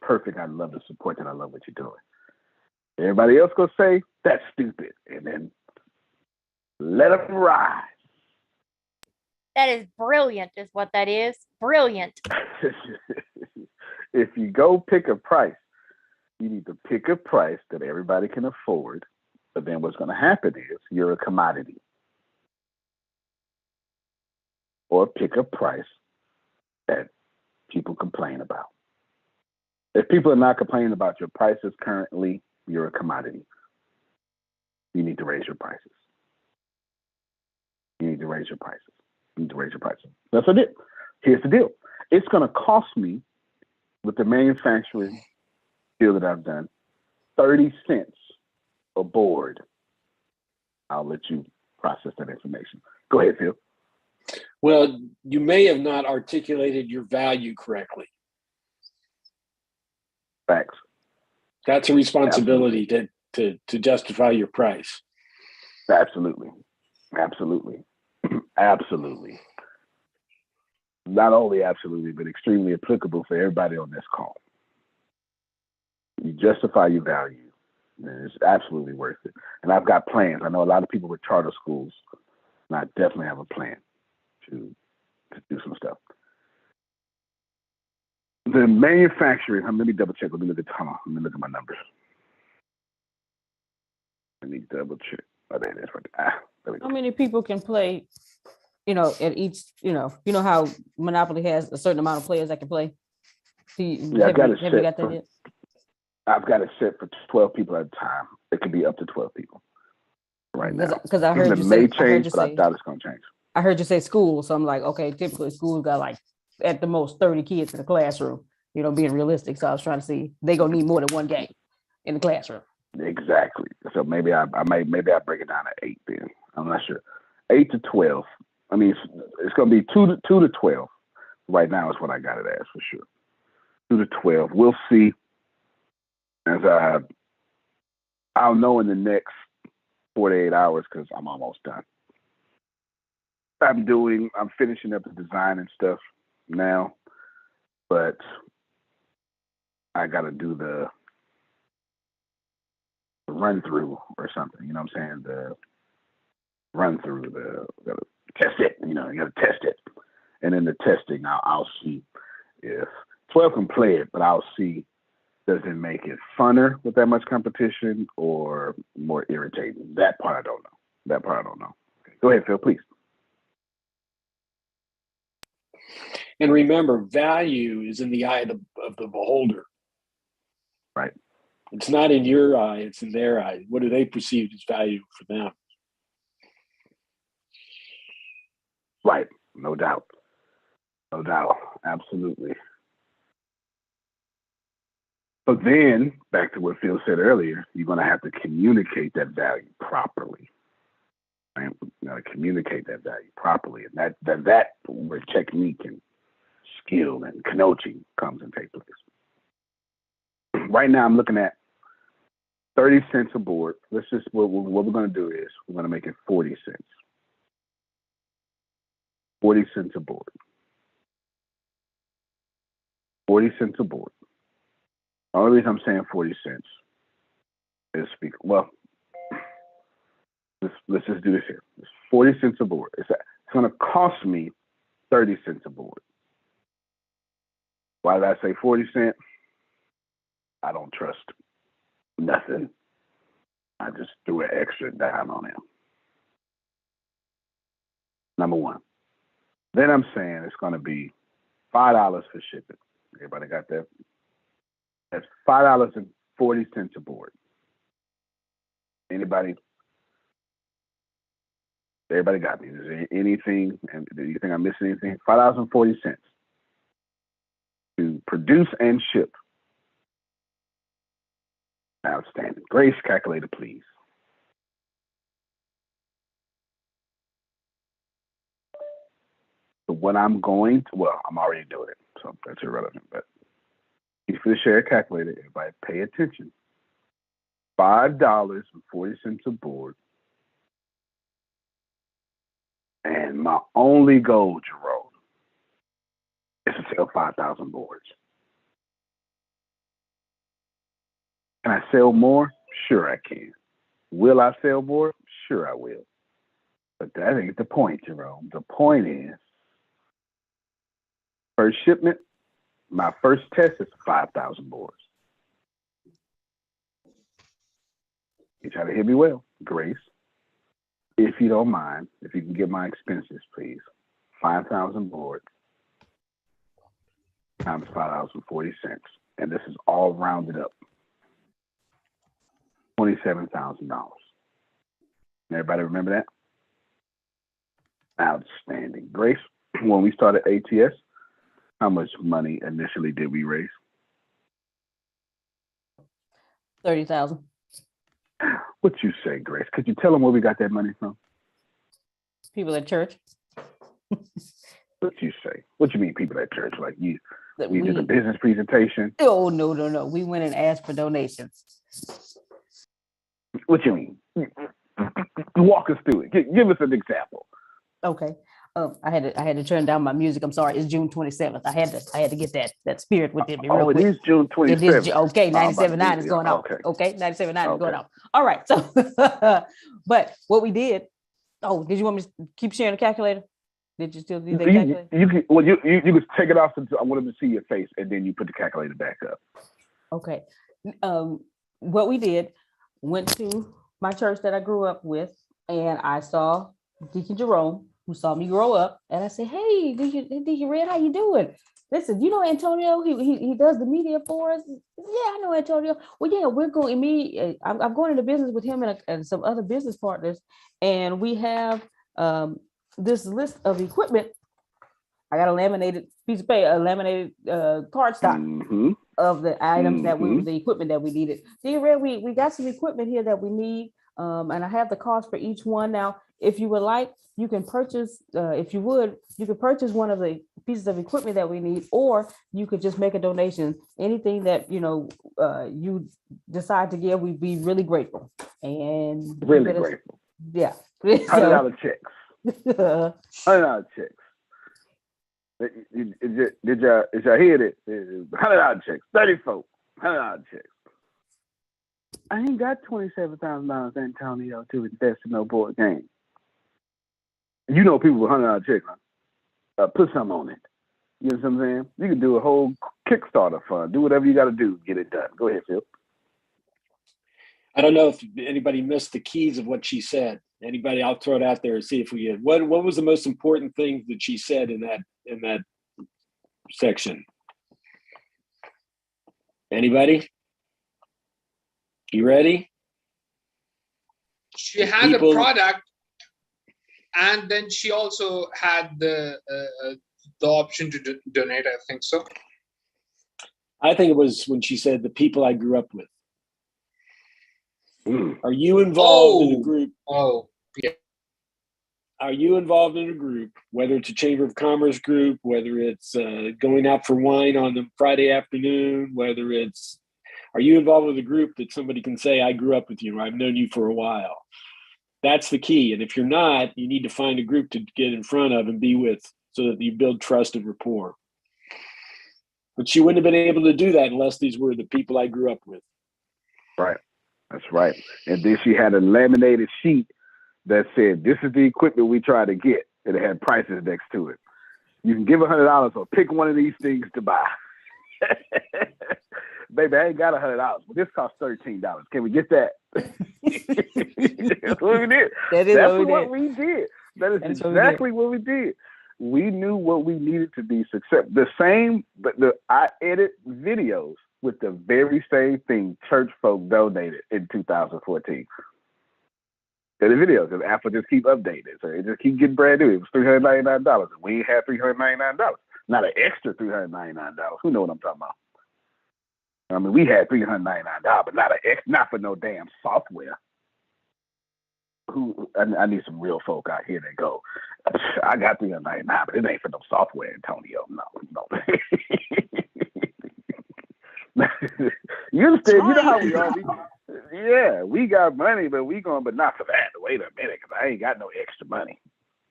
perfect, I love the support that. I love what you're doing. Everybody else going to say, that's stupid. And then let them ride. That is brilliant, is what that is. Brilliant. If you go pick a price, you need to pick a price that everybody can afford. But then what's going to happen is you're a commodity. Or pick a price that people complain about. If people are not complaining about your prices currently, you're a commodity. You need to raise your prices. You need to raise your prices. You need to raise your prices. That's what it is. Here's the deal. It's going to cost me, with the manufacturing deal that I've done, 30 cents a board. I'll let you process that information. Go ahead, Phil. Well, you may have not articulated your value correctly. Facts. That's a responsibility to justify your price. Absolutely. Absolutely. Absolutely. Not only absolutely, but extremely applicable for everybody on this call. you justify your value, then it's absolutely worth it. And I've got plans. I know a lot of people with charter schools, and I definitely have a plan to do some stuff. The manufacturing, let me double check. Let me look at my numbers. Let me double check. Oh, there it is. There we go. How many people can play, at each, how Monopoly has a certain amount of players that can play? I've got it set got that yet? I've got it set for 12 people at a time. It can be up to 12 people right now. Because I heard you may say, change, but I doubt it's going to change. I heard you say school, so I'm like, okay, typically schools got like at the most 30 kids in the classroom, being realistic. So I was trying to see they're gonna need more than one game in the classroom. Exactly. So maybe I break it down to 8 then. I'm not sure. 8 to 12. I mean, it's gonna be 2 to 12. Right now is what I got it as for sure. 2 to 12. We'll see. As I'll know in the next 48 hours because I'm almost done. I'm finishing up the design and stuff now, but I got to do the run through or something. You know what I'm saying? The run through, gotta test it. You got to test it, and in the testing, I'll see if 12 can play it, but I'll see does it make it funner with that much competition or more irritating. That part I don't know. Okay. Go ahead, Phil, please. And remember, value is in the eye of the beholder. Right. It's not in your eye, it's in their eye. What do they perceive as value for them? Right. No doubt. Absolutely. But then, back to what Phil said earlier, you're going to have to communicate that value properly. Right? You got to communicate that value properly. And that where technique and skill and coaching comes and takes place. Right now, I'm looking at 30 cents a board. Let's just, what we're going to do is we're going to make it 40 cents. 40 cents a board. 40 cents a board. The only reason I'm saying 40 cents is let's just do this here. It's 40 cents a board. It's going to cost me 30 cents a board. Why did I say 40 cents? I don't trust nothing. I just threw an extra dime on it. Number one. Then I'm saying it's going to be $5 for shipping. Everybody got that? That's $5.40 a board. Everybody got me. Is there anything, and do you think I'm missing anything? $5.40 to produce and ship. Outstanding. Grace, calculator, please. So what I'm I'm already doing it, so that's irrelevant, but for the share calculator, everybody pay attention. $5.40 a board. And my only goal, Jerome, is to sell 5,000 boards. Can I sell more? Sure I can. Will I sell more? Sure I will. But that ain't the point, Jerome. The point is, first shipment, my first test is 5,000 boards. You try to hear me well, Grace. If you don't mind, if you can get my expenses, please. 5,000 boards times $5.40. And this is all rounded up. $27,000. Everybody remember that? Outstanding. Grace, when we started ATS, how much money initially did we raise? 30,000. What you say, Grace? Could you tell them where we got that money from? People at church. What you say? What you mean, people at church? Like we did a business presentation? Oh, no. We went and asked for donations. What you mean? Walk us through it. Give us an example. Okay. I had to turn down my music. I'm sorry. It's June 27th. I had to get that spirit within me real Oh, it quick. is June It is 27th. okay. Oh, I'm about to 97.9 be is there. going off. Okay. Okay, 97.9 is going Okay. off. All right. So, but what we did. Oh, did you want me to keep sharing the calculator? Did you still do the calculator? You can, well, you could take it off until I wanted to see your face, and then you put the calculator back up. Okay. What we did, went to my church that I grew up with, and I saw Deacon Jerome, who saw me grow up, and I said, "Hey, Deacon Red, how you doing?" Listen, you know Antonio, he does the media for us. Yeah, I know Antonio. Well, yeah, we're going. I'm going into business with him and some other business partners, and we have this list of equipment. I got a laminated piece of paper, a laminated cardstock of the items that the equipment that we needed. Dear Red, we got some equipment here that we need, and I have the cost for each one. Now, if you would like, you can purchase, you could purchase one of the pieces of equipment that we need, or you could just make a donation. Anything that, you decide to give, we'd be really grateful. And really grateful. Yeah. $100 checks. $100 checks. Did y'all hear it? $100 checks, 34 $100 checks. I ain't got $27,000, Antonio, to invest in no board game. You know people with $100 checks, huh? Put some on it. You know what I'm saying? You can do a whole Kickstarter fund. Do whatever you got to do to get it done. Go ahead, Phil. I don't know if anybody missed the keys of what she said. Anybody? I'll throw it out there and see if we get. What was the most important thing that she said in that section? Anybody? You ready? She had a product, and then she also had the option to donate. I think so. I think it was when she said the people I grew up with. Are you involved in a group? Oh, yeah. Are you involved in a group, whether it's a Chamber of Commerce group, whether it's going out for wine on the Friday afternoon, whether it's, are you involved with a group that somebody can say, I grew up with you, or I've known you for a while? That's the key. And if you're not, you need to find a group to get in front of and be with so that you build trust and rapport. But she wouldn't have been able to do that unless these were the people I grew up with. Right. That's right. And then she had a laminated sheet that said, this is the equipment we try to get. And it had prices next to it. You can give $100 or pick one of these things to buy. Baby, I ain't got $100, but this costs $13. Can we get that? That's what we did. That's what we did. That is exactly what we did. We knew what we needed to be successful. The same, but I edit videos with the very same thing church folk donated in 2014. The videos, because Apple just keep updating, so it just keep getting brand new. It was $399, and we ain't had $399. Not an extra $399. Who know what I'm talking about? I mean, we had $399, but not for no damn software. I need some real folk out here that go, I got $399, but it ain't for no software, Antonio. No. You understand? You know how we are. Yeah, we got money, but but not for that. Wait a minute, because I ain't got no extra money,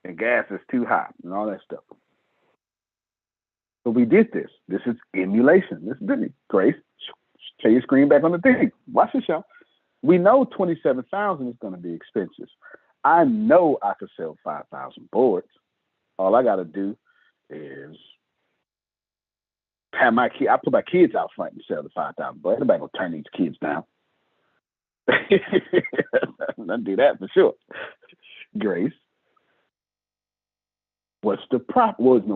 and gas is too high, and all that stuff. So we did this. This is emulation. This is Grace. Turn your screen back on the thing. Watch the show. We know 27,000 is going to be expensive. I know I could sell 5,000 boards. All I got to do is have I put my kids out front and sell the 5,000 boards. Nobody gonna turn these kids down. I'll do that for sure. Grace, what's the profit? Well, it's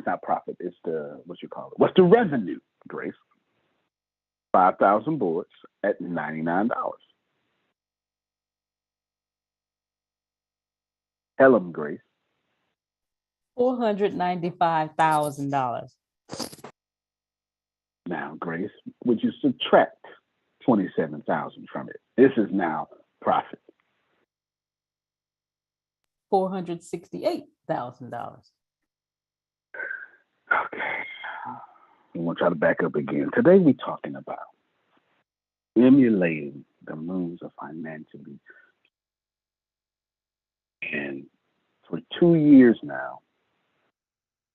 not profit. It's what's the revenue, Grace? 5,000 boards at $99. Tell them, Grace. $495,000. Now, Grace, would you subtract 27,000 from it? This is now profit. $468,000. Okay. I'm going to try to back up again. Today we're talking about emulating the moves of financially. And for 2 years now,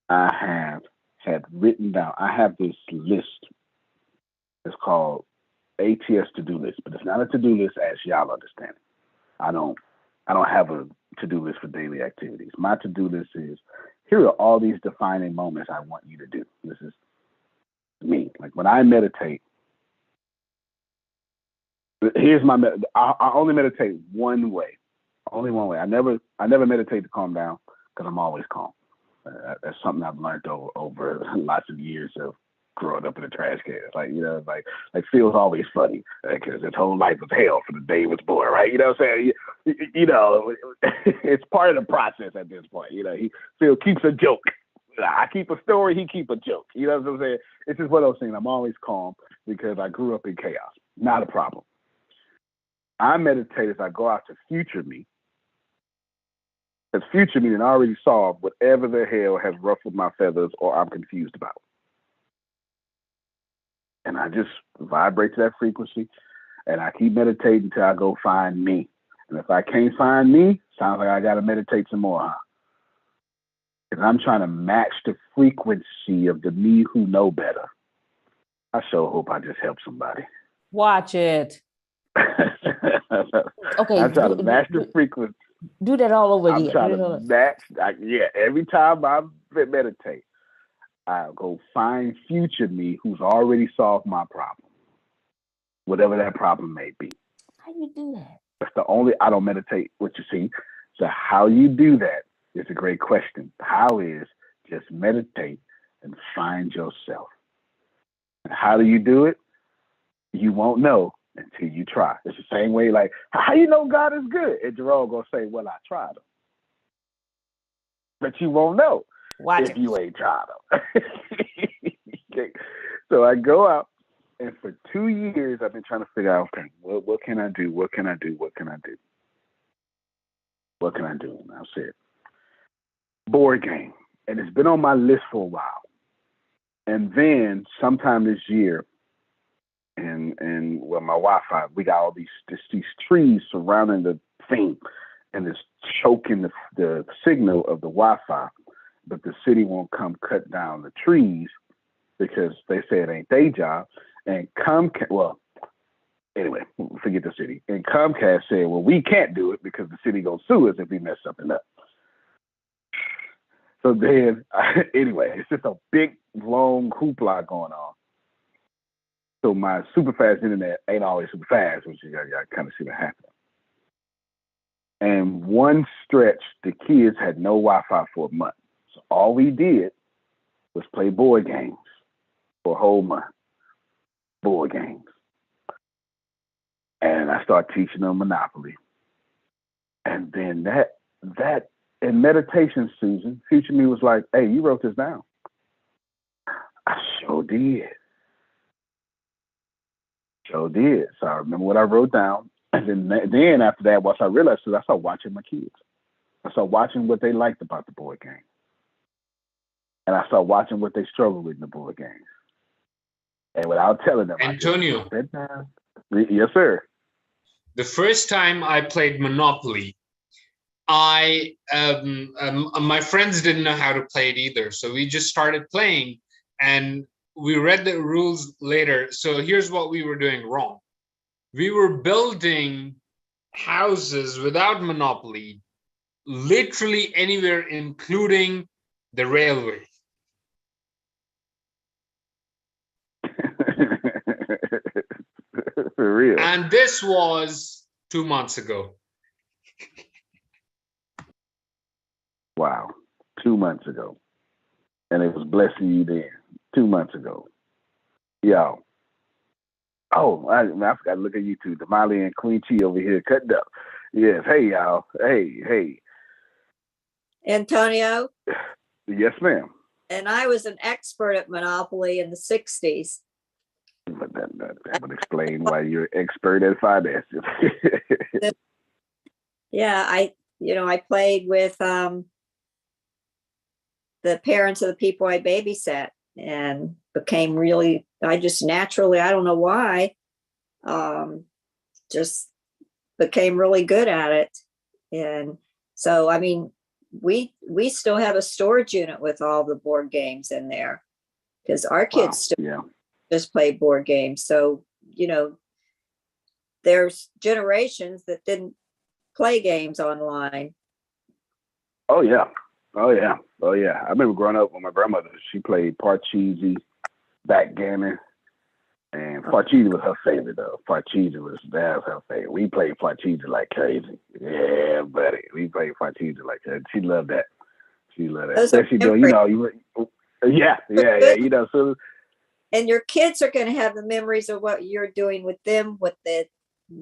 I have had written down. I have this list. It's called ATS to-do list, but it's not a to-do list as y'all understand it. I don't have a to-do list for daily activities. My to-do list is, here are all these defining moments I want you to do. This is me. Like when I meditate, here's my, I only meditate one way. Only one way. I never meditate to calm down because I'm always calm. That's something I've learned over lots of years of growing up in a trash can. Like, you know, like Phil's always funny because his whole life was hell from the day he was born, right? You know what I'm saying? You know, it's part of the process at this point. You know, Phil keeps a joke. I keep a story, he keep a joke. You know what I'm saying? It's just one of those things. I'm always calm because I grew up in chaos. Not a problem. I meditate as I go out to future me. Because future me, and I already solved whatever the hell has ruffled my feathers or I'm confused about. And I just vibrate to that frequency, and I keep meditating until I go find me. And if I can't find me, sounds like I got to meditate some more, huh? Because I'm trying to match the frequency of the me who know better. I sure hope I just help somebody. Watch it. Okay. I'm trying to match the frequency. Do that all over again. I'm trying to match. Every time I meditate, I go find future me who's already solved my problem, whatever that problem may be. How you do that? That's the only, I don't meditate, what you see. So how you do that is a great question. How is just meditate and find yourself. And how do you do it? You won't know until you try. It's the same way, like, how you know God is good? And Jerome gonna say, well, I tried him. But you won't know if you ain't tried him. Okay. So I go out, and for 2 years, I've been trying to figure out, okay, what can I do? What can I do? What can I do? What can I do? And I said, board game. And it's been on my list for a while. And then sometime this year, and well, my Wi-Fi, we got all these trees surrounding the thing, and it's choking the signal of the Wi-Fi. But the city won't come cut down the trees because they say it ain't their job. And anyway, forget the city. And Comcast said, well, we can't do it because the city gonna sue us if we mess something up. So then, anyway, it's just a big, long hoopla going on. So my super fast internet ain't always super fast, which you got kind of see what happening. And one stretch, the kids had no Wi-Fi for a month. So all we did was play board games for a whole month. Board games. And I started teaching them Monopoly. And then that in meditation, Susan, future me was like, hey, you wrote this down. I sure did. Sure did. So I remember what I wrote down. And then after that, once I realized, I started watching my kids. I started watching what they liked about the board game. And I started watching what they struggled with in the board games. And without telling them, Antonio. I just said, yes, sir. The first time I played Monopoly, my friends didn't know how to play it either. So we just started playing, and we read the rules later. So here's what we were doing wrong. We were building houses without Monopoly, literally anywhere, including the railway. For real. And this was 2 months ago. Wow. 2 months ago. And it was blessing you then. 2 months ago. Yo. Oh, I forgot to look at you two. Damali and Queen Chi over here cutting up. Yes. Hey, y'all. Hey. Antonio? Yes, ma'am. And I was an expert at Monopoly in the 60s. But that would explain why you're an expert at finances. Yeah, I played with the parents of the people I babysat and became really, I just naturally, I don't know why, just became really good at it. And so, I mean, we still have a storage unit with all the board games in there because our kids still just play board games. So, there's generations that didn't play games online. Oh yeah. Oh yeah. Oh yeah. I remember growing up with my grandmother. She played Parcheesi, backgammon, and Parcheesi was her favorite though. Parcheesi was her favorite. We played Parcheesi like crazy. Yeah, buddy. We played Parcheesi like crazy. She loved that. She loved that. Especially doing, yeah. So. And your kids are going to have the memories of what you're doing with them with the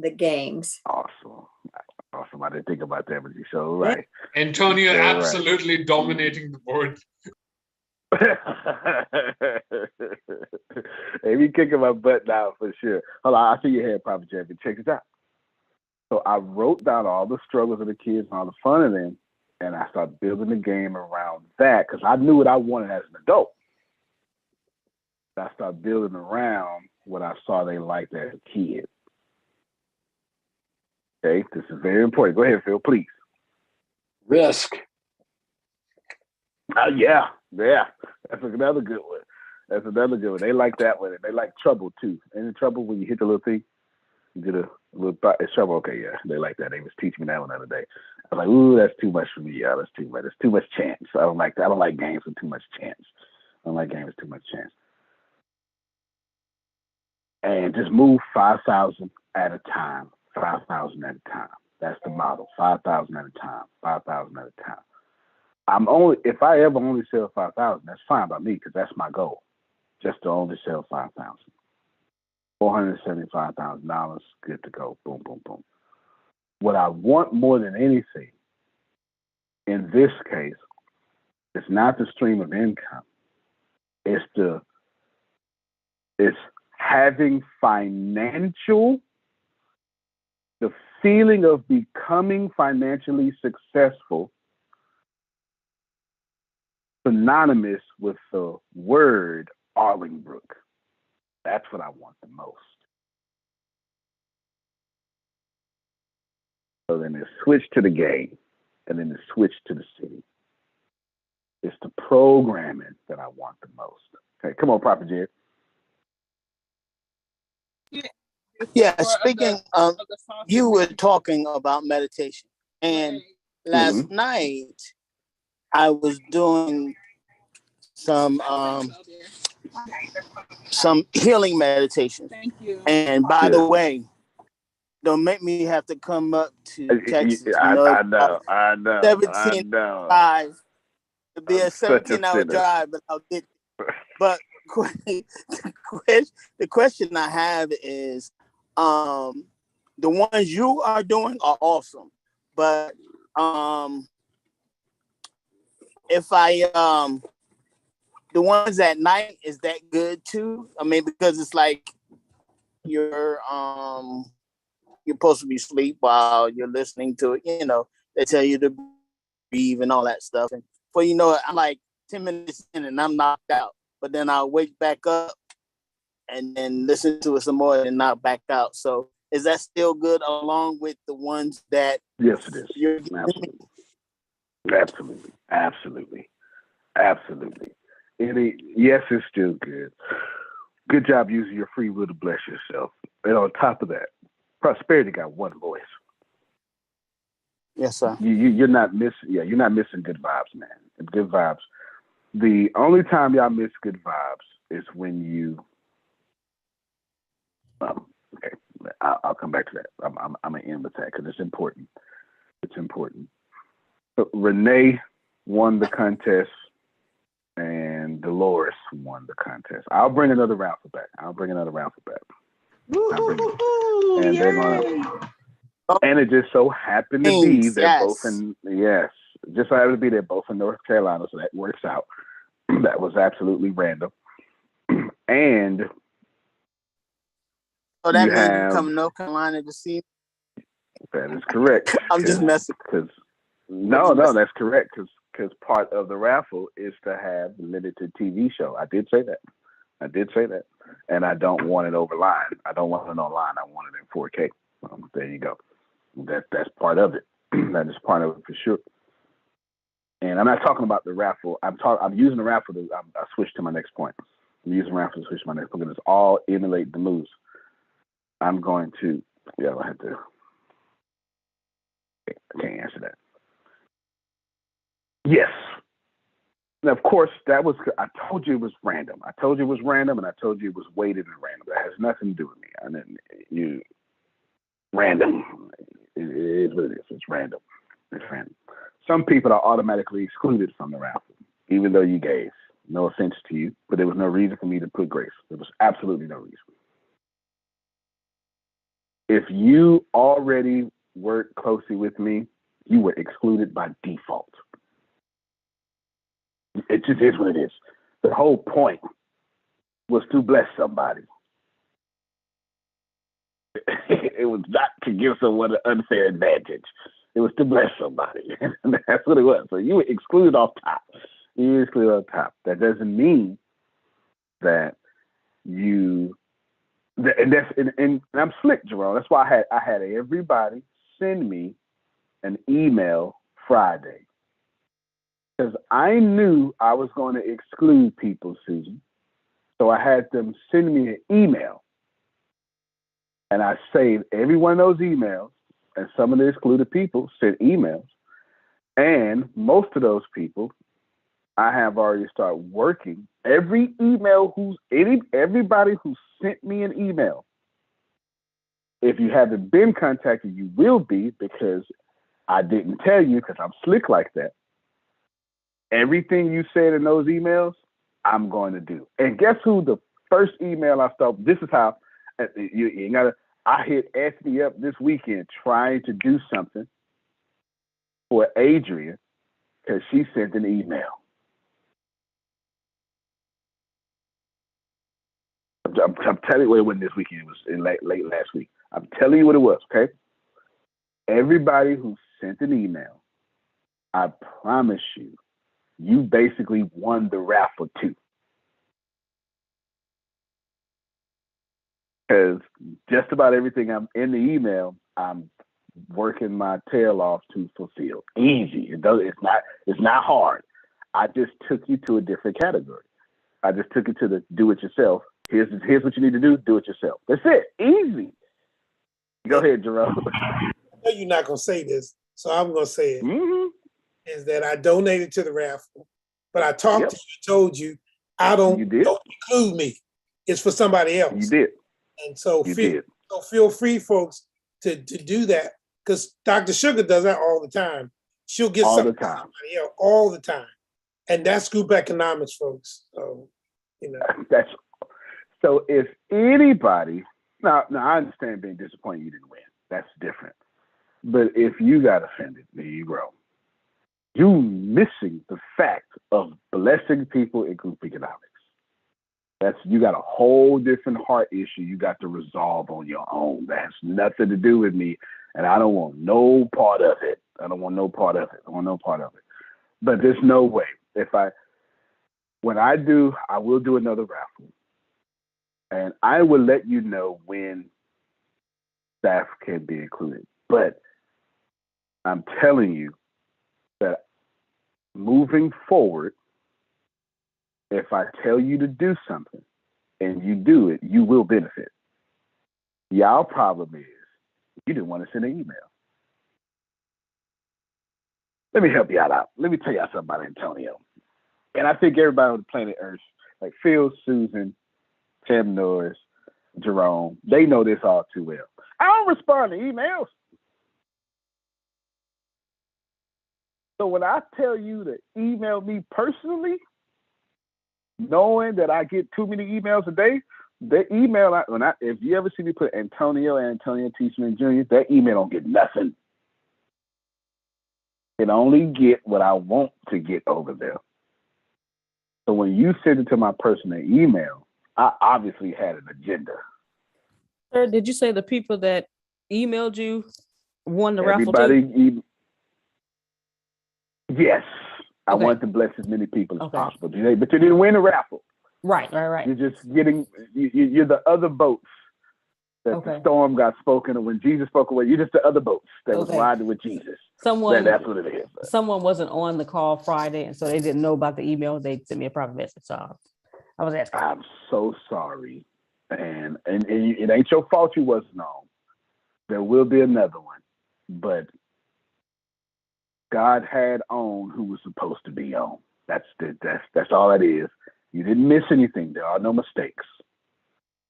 games. Awesome. I didn't think about that, but you're so right. Antonio absolutely dominating the board. Hey, we kicking my butt now for sure. Hold on, I see your head, Papa Jeffy. Check this out. So I wrote down all the struggles of the kids and all the fun of them, and I started building the game around that because I knew what I wanted as an adult. I started building around what I saw they liked as a kid. Okay, this is very important. Go ahead, Phil, please. Risk. Yeah. That's another good one. They like that one. They like trouble too. Any trouble when you hit the little thing? You get a little it's trouble. Okay, yeah, they like that. They was teaching me that one the other day. I was like, ooh, that's too much for me. Yeah, that's too much. There's too much chance. I don't like that. I don't like games with too much chance. And just move 5,000 at a time. 5,000 at a time. That's the model. 5,000 at a time. 5,000 at a time. If I ever only sell 5,000, that's fine by me because that's my goal. Just to only sell 5,000. $475,000, good to go. Boom, boom, boom. What I want more than anything in this case is not the stream of income. It's having the feeling of becoming financially successful synonymous with the word Arlingbrook. That's what I want the most. So then it's switch to the game, and then it's switch to the city. It's the programming that I want the most. Okay, come on, Prophet Jed. Yeah, speaking of, you were talking about meditation, and last night I was doing some healing meditation. And by the way, don't make me have to come up to Texas. I know. 17.5. It'll be a 17-hour drive, but I'll get there. But the question I have is, the ones you are doing are awesome, but if I the ones at night, is that good too? I mean, because it's like you're supposed to be asleep while you're listening to it. They tell you to breathe and all that stuff, and I'm like 10 minutes in and I'm knocked out, but then I'll wake back up and then listen to it some more and knock back out. So is that still good along with the ones that? Yes, it is. Absolutely. Yes, it's still good. Good job using your free will to bless yourself. And on top of that, prosperity got one voice. Yes, sir. You're not missing. Yeah, you're not missing good vibes, man. Good vibes. The only time y'all miss good vibes is when you. Okay, I'll come back to that. I'm gonna end with that because it's important. It's important. So Renee won the contest, and Dolores won the contest. I'll bring another raffle back. And they're gonna. And it just so happened to be they're both in. Yes, just so happened to be they're both in North Carolina, so that works out. That was absolutely random. And that means you come to North Carolina to see. That is correct. I'm just messing. No, that's correct. Because part of the raffle is to have a limited TV show. I did say that. And I don't want it over line. I don't want it online. I want it in 4K. There you go. That's part of it. That is part of it for sure. And I'm not talking about the raffle. I'm using the raffle to I switched to my next point. I'm using raffle to switch to my next point because it's all emulate the moves. I'm going to, I have to, I can't answer that. Yes. And of course, I told you it was random. I told you it was random, and I told you it was weighted and random. That has nothing to do with me. And then random. It is what it is. It's random. It's random. Some people are automatically excluded from the raffle, even though you gave. No offense to you, but there was no reason for me to put grace. There was absolutely no reason. If you already worked closely with me, you were excluded by default. It just is what it is. The whole point was to bless somebody. It was not to give someone an unfair advantage. It was to bless somebody. And that's what it was. So you were excluded off top. You were excluded off top. That doesn't mean that you, and I'm slick, Jerome. That's why I had everybody send me an email Friday. Because I knew I was going to exclude people, Susan. So I had them send me an email. And I saved every one of those emails. And some of the excluded people sent emails. And most of those people, I have already started working. Every email everybody who sent me an email, if you haven't been contacted, you will be, because I didn't tell you, because I'm slick like that. Everything you said in those emails, I'm going to do. And guess who the first email I started? This is how you ain't gotta. I hit Anthony up this weekend trying to do something for Adrian because she sent an email. I'm telling you, it wasn't this weekend. It was in late last week. I'm telling you what it was, okay? Everybody who sent an email, I promise you, you basically won the raffle too. Because just about everything I'm in the email, I'm working my tail off to fulfill. Easy. It's not hard. I just took you to a different category. I just took it to the do it yourself. Here's what you need to do it yourself. That's it. Easy. Go ahead, Jerome. I know you're not gonna say this, so I'm gonna say it. Mm-hmm. Is that I donated to the raffle, but I talked to you, told you don't include me. It's for somebody else. You did. And so feel free, folks, to do that, because Dr. Sugar does that all the time. She'll get something for somebody else all the time. And that's group economics, folks. So, So if anybody, now I understand being disappointed you didn't win. That's different. But if you got offended, there you go. You missing the fact of blessing people in group economics. You got a whole different heart issue you got to resolve on your own. That has nothing to do with me, and I don't want no part of it. But there's no way. When I do, I will do another raffle, and I will let you know when staff can be included. But I'm telling you that moving forward, if I tell you to do something and you do it, you will benefit. Y'all problem is you didn't want to send an email. Let me help y'all out. Let me tell y'all something about Antonio. And I think everybody on the planet Earth, like Phil, Susan, Tim Norris, Jerome, they know this all too well. I don't respond to emails. So when I tell you to email me personally, knowing that I get too many emails a day, the email, if you ever see me put Antonio T. Smith Jr., that email don't get nothing. It only get what I want to get over there. So when you send it to my personal email, I obviously had an agenda. Sir, did you say the people that emailed you won the raffle too? Yes. I want to bless as many people as possible. But you didn't win the raffle. Right. You're just getting, you're the other votes That the storm got spoken, and when Jesus spoke away, you're just the other boats that was riding with Jesus. That's what it is. Someone wasn't on the call Friday, and so they didn't know about the email. They sent me a private message. So I was asking. I'm so sorry. And it ain't your fault you wasn't on. There will be another one. But God had on who was supposed to be on. That's all it is. You didn't miss anything. There are no mistakes.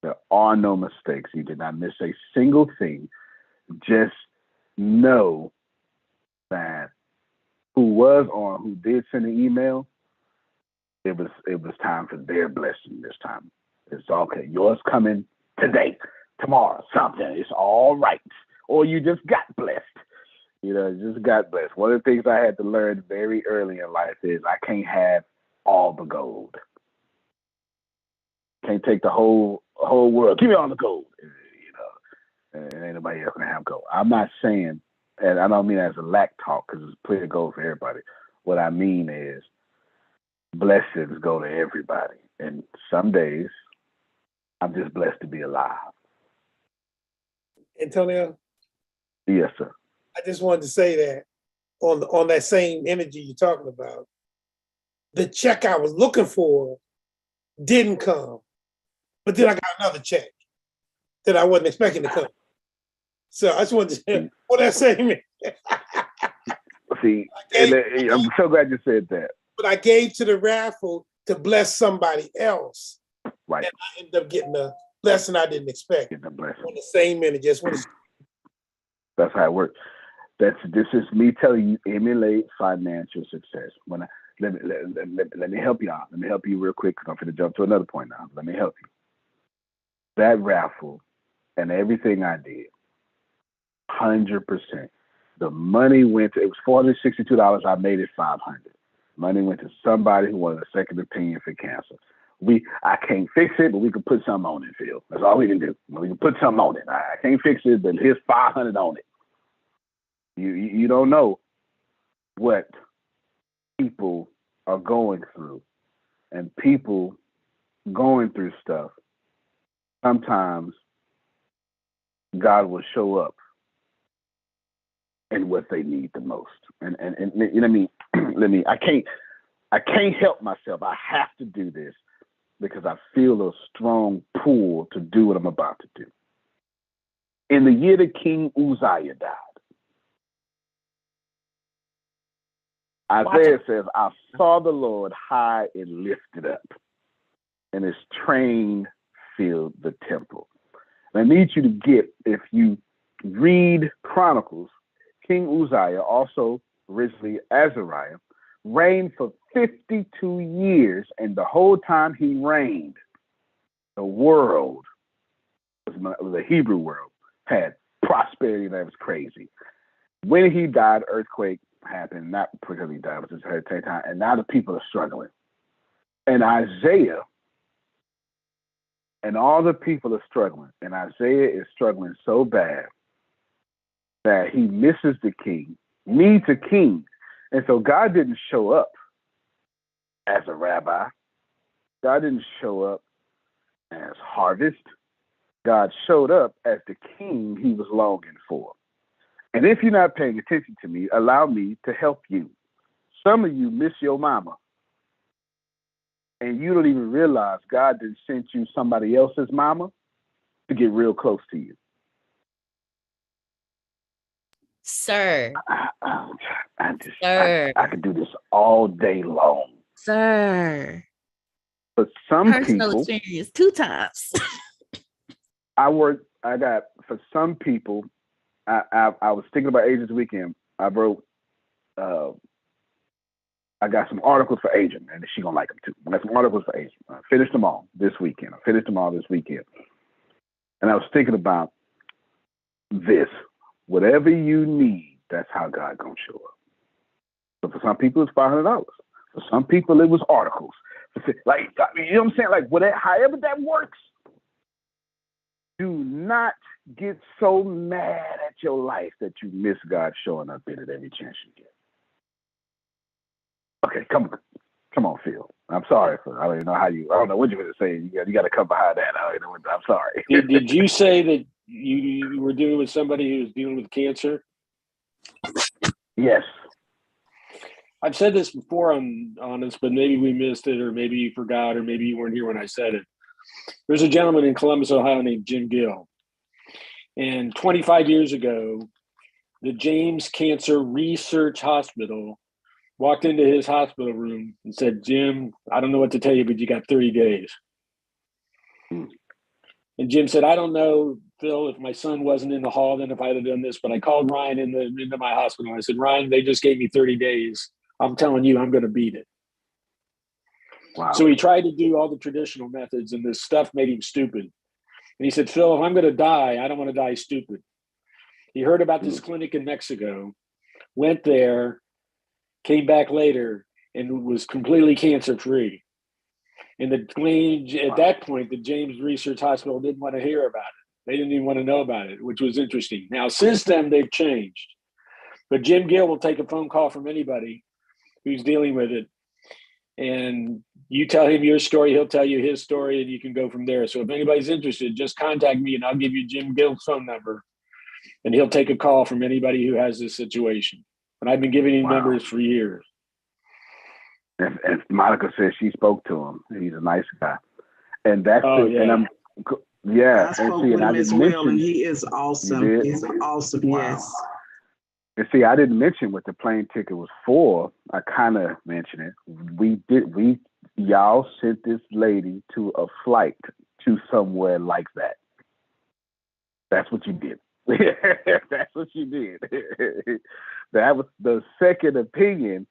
There are no mistakes. You did not miss a single thing. Just know that who was on, who did send an email, it was time for their blessing this time. It's okay. Yours coming today, tomorrow, something. It's all right. Or you just got blessed. Just got blessed. One of the things I had to learn very early in life is I can't have all the gold. Can't take the whole world. Give me all the gold. And ain't nobody else gonna have gold. I'm not saying, and I don't mean that as a lack talk because there's plenty of gold for everybody. What I mean is blessings go to everybody. And some days I'm just blessed to be alive. Antonio? Yes, sir. I just wanted to say that on that same energy you're talking about, the check I was looking for didn't come. But then I got another check that I wasn't expecting to come. So I just wanted to say what that saying. See, I'm so glad you said that. But I gave to the raffle to bless somebody else. Right. And I ended up getting a blessing I didn't expect. Getting a blessing. On the same minute, That's how it works. This is me telling you, emulate financial success. Let me help you out. Let me help you real quick because I'm going to jump to another point now. Let me help you. That raffle and everything I did, 100%. The money went to, it was $462. I made it $500. Money went to somebody who wanted a second opinion for cancer. I can't fix it, but we can put something on it, Phil. That's all we can do. We can put something on it. I can't fix it, but here's $500 on it. You don't know what people are going through, and people going through stuff. Sometimes God will show up in what they need the most. And you know what I mean? I can't help myself. I have to do this because I feel a strong pull to do what I'm about to do. In the year that King Uzziah died, Isaiah says, I saw the Lord high and lifted up, and his train filled the temple. And I need you to get, if you read Chronicles, King Uzziah, also originally Azariah, reigned for 52 years, and the whole time he reigned, the world, the Hebrew world, had prosperity that was crazy. When he died, earthquake happened, not because he died, but just at the same time, and now the people are struggling. And Isaiah and all the people are struggling, and Isaiah is struggling so bad that he misses the king, needs a king. And so God didn't show up as a rabbi. God didn't show up as harvest. God showed up as the king he was longing for. And if you're not paying attention to me, allow me to help you. Some of you miss your mama. And you don't even realize God didn't send you somebody else's mama to get real close to you. Sir. I could do this all day long. Sir. But some personal people, experience 2 times. for some people, I was thinking about Agents Weekend. I wrote, I got some articles for Agent, and she gonna like them too. I got some articles for Agent. I finished them all this weekend. And I was thinking about this. Whatever you need, that's how God gonna show up. So for some people, it's $500. For some people, it was articles. Like, you know what I'm saying? Like, whatever, however that works. Do not get so mad at your life that you miss God showing up in it every chance you get. Okay, come on, Phil. I'm sorry for. I don't even know how you. I don't know what you're going to say. You got to come behind that. I'm sorry. Did you say that you were dealing with somebody who was dealing with cancer? Yes. I've said this before on this, but maybe we missed it, or maybe you forgot, or maybe you weren't here when I said it. There's a gentleman in Columbus, Ohio named Jim Gill. And 25 years ago, the James Cancer Research Hospital walked into his hospital room and said, Jim, I don't know what to tell you, but you got 30 days. And Jim said, I don't know, Phil, if my son wasn't in the hall, then if I'd have done this, but I called Ryan into my hospital. I said, Ryan, they just gave me 30 days. I'm telling you, I'm going to beat it. Wow. So he tried to do all the traditional methods, and this stuff made him stupid. And he said, Phil, if I'm going to die, I don't want to die stupid. He heard about this clinic in Mexico, went there, came back later, and was completely cancer-free. And at that point, the James Research Hospital didn't want to hear about it. They didn't even want to know about it, which was interesting. Now, since then, they've changed. But Jim Gill will take a phone call from anybody who's dealing with it. And you tell him your story, he'll tell you his story, and you can go from there. So if anybody's interested, just contact me, and I'll give you Jim Gill's phone number. And he'll take a call from anybody who has this situation. And I've been giving him numbers for years. And Monica says she spoke to him. He's a nice guy. And that's I and spoke see, with and I him as didn't well, mention, and he is awesome. He's awesome. Wow. Yes. And see, I didn't mention what the plane ticket was for. I kind of mentioned it. Y'all sent this lady to a flight to somewhere like that. That's what you did. That's what you did. That was the second opinion,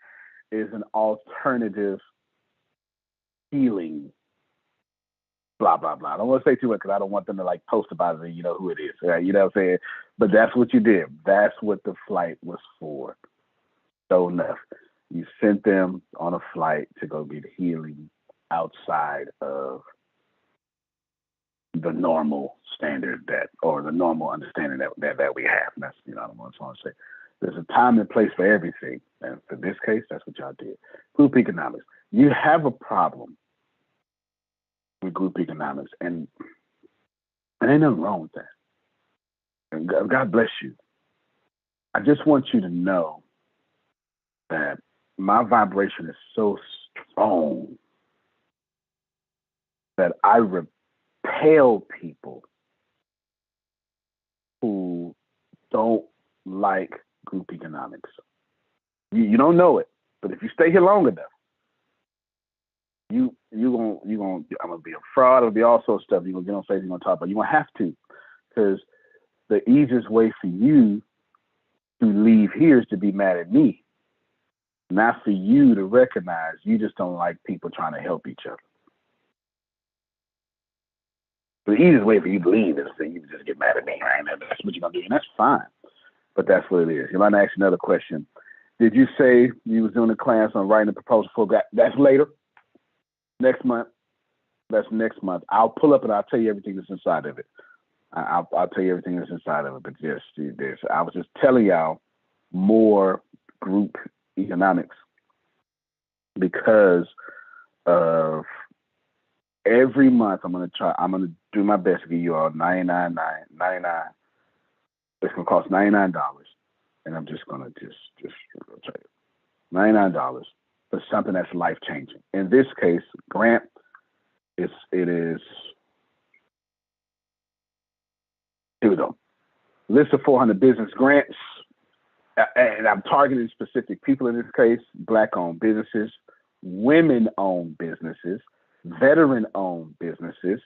is an alternative healing. Blah blah blah. I don't want to say too much because I don't want them to like post about it and you know who it is. You know what I'm saying? But that's what you did. That's what the flight was for. So enough. You sent them on a flight to go get healing outside of the normal standard or the normal understanding that we have. And that's, I don't want to say. There's a time and place for everything. And for this case, that's what y'all did. Group economics. You have a problem with group economics, and ain't nothing wrong with that. And God bless you. I just want you to know that my vibration is so strong that I repel people who don't like group economics. You don't know it, but if you stay here long enough, you gonna I'm gonna be a fraud. It'll be all sorts of stuff. You're gonna get on stage. You're gonna talk about. You gonna have to, because the easiest way for you to leave here is to be mad at me, not for you to recognize you just don't like people trying to help each other. The easiest way for you to leave is for you to just get mad at me, right? And that's what you're gonna do, and that's fine. But that's what it is. You might ask another question. Did you say you was doing a class on writing a proposal for that? That's later. Next month. That's next month. I'll pull up and I'll tell you everything that's inside of it. I'll tell you everything that's inside of it. But yes, I was just telling y'all more group economics because of every month I'm gonna do my best to give you all $99. It's gonna cost $99, and I'm just gonna tell you $99 for something that's life changing. In this case, Grant, it is. Here we go. List of 400 business grants, and I'm targeting specific people in this case: Black-owned businesses, women-owned businesses, veteran-owned businesses,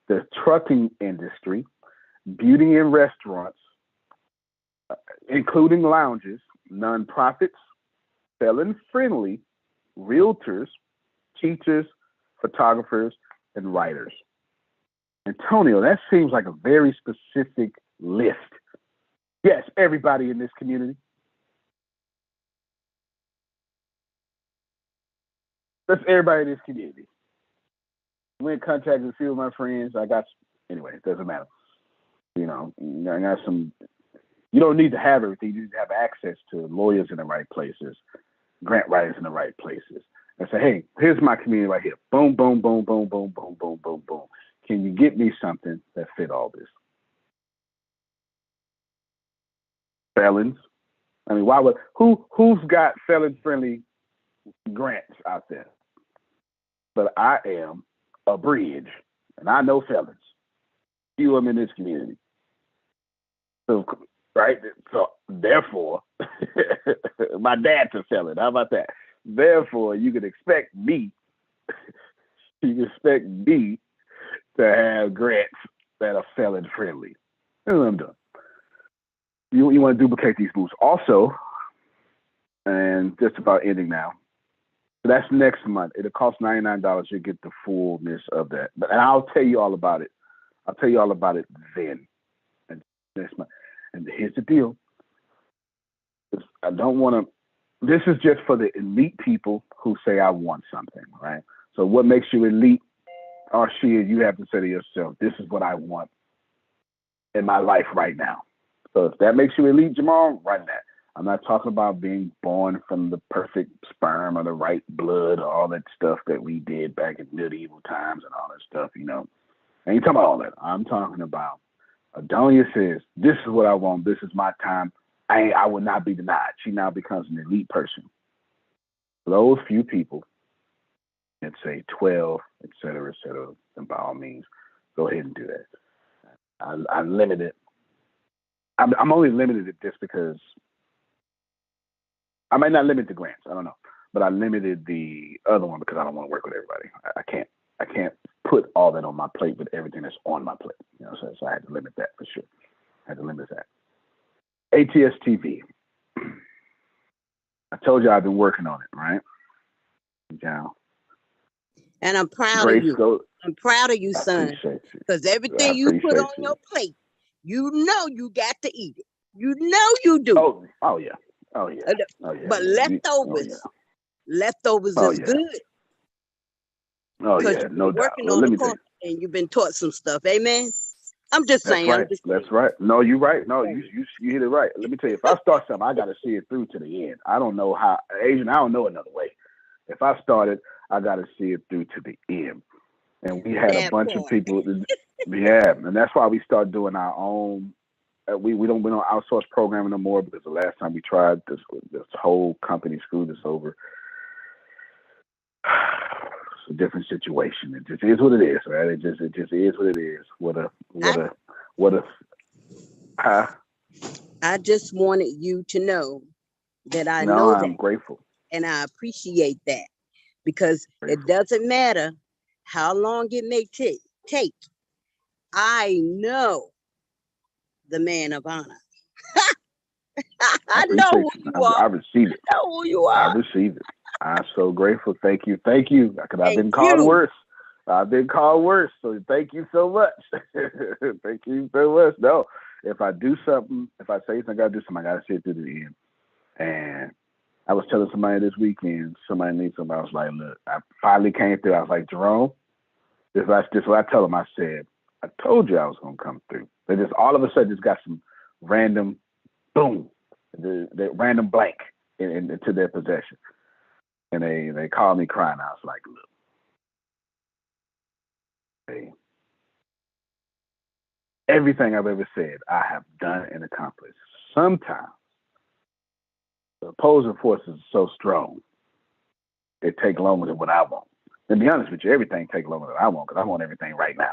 the trucking industry, beauty and restaurants, including lounges, nonprofits, felon-friendly, realtors, teachers, photographers, and writers. Antonio, that seems like a very specific list. Yes, everybody in this community. That's everybody in this community. I'm in contact with a few of my friends. Anyway, it doesn't matter. I got some. You don't need to have everything. You need to have access to lawyers in the right places, grant writers in the right places, and say, hey, here's my community right here. Boom, boom, boom, boom, boom, boom, boom, boom, boom. Can you get me something that fit all this? felons. I mean, why would who's got felon-friendly grants out there? But I am a bridge, and I know felons. Few of them in this community. So, right? So, therefore, my dad's a felon. How about that? Therefore, you can expect me. You can expect me to have grants that are felon-friendly. That's what I'm doing. You want to duplicate these moves. Also, and just about ending now, so that's next month. It'll cost $99. You'll get the fullness of that. And I'll tell you all about it. I'll tell you all about it then. And next month. And here's the deal. I don't want to, this is just for the elite people who say, I want something, right? So what makes you elite? Or you have to say to yourself, this is what I want in my life right now. So if that makes you elite, Jamal, run that. I'm not talking about being born from the perfect sperm or the right blood or all that stuff that we did back in medieval times and all that stuff, you know. I ain't talking about all that. I'm talking about Adonia says, this is what I want. This is my time. I will not be denied. She now becomes an elite person. For those few people, let's say 12, et cetera, then by all means, go ahead and do that. I'm limited. I'm only limited just because I might not limit the grants. I don't know, but I limited the other one because I don't want to work with everybody. I can't put all that on my plate with everything that's on my plate. You know, so I had to limit that for sure. I had to limit that. ATS TV. I told you I've been working on it, right? Yeah. And I'm proud of you. I'm proud of you, son. Because everything you put on your plate, you know you got to eat it. You know you do. Oh yeah. But leftovers, leftovers is good. Oh yeah, no doubt. Well, let me tell you. And you've been taught some stuff. Amen. I'm just saying. That's right. No, you're right. No, you hit it right. Let me tell you, if I start something, I got to see it through to the end. I don't know how, Asian, I don't know another way. If I started, I got to see it through to the end. And we had a bunch of people. Yeah, and that's why we start doing our own. We don't outsource programming no more because the last time we tried this whole company screwed us over. It's a different situation. It just is what it is, right? It just is what it is. I just wanted you to know that I know that. I'm grateful. And I appreciate that because it doesn't matter how long it may take. I know the man of honor. I know who you are. I receive it. I know who you are. I receive it. I'm so grateful. Thank you. Because I've been called worse. So thank you so much. Thank you so much. No, if I do something, if I say something, I got to do something. I got to see it through to the end. And I was telling somebody this weekend, somebody needs something. I was like, look, I finally came through. I was like, Jerome, this is what I tell them. I said, I told you I was going to come through. They just all of a sudden just got some random boom, the random blank into their possession. And they called me crying. I was like, look, hey, everything I've ever said, I have done and accomplished. Sometimes the opposing forces are so strong, it takes longer than what I want. And to be honest with you, everything takes longer than I want because I want everything right now.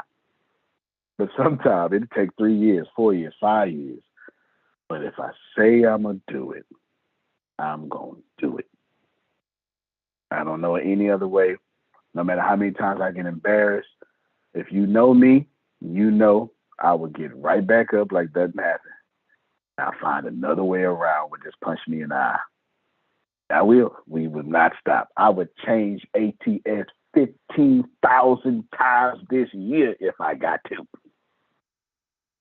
But sometimes it'll take 3 years, 4 years, 5 years. But if I say I'm going to do it, I'm going to do it. I don't know any other way. No matter how many times I get embarrassed, if you know me, you know I will get right back up like nothing happened. I'll find another way around with just punch me in the eye. I will. We will not stop. I would change ATS 15,000 times this year if I got to.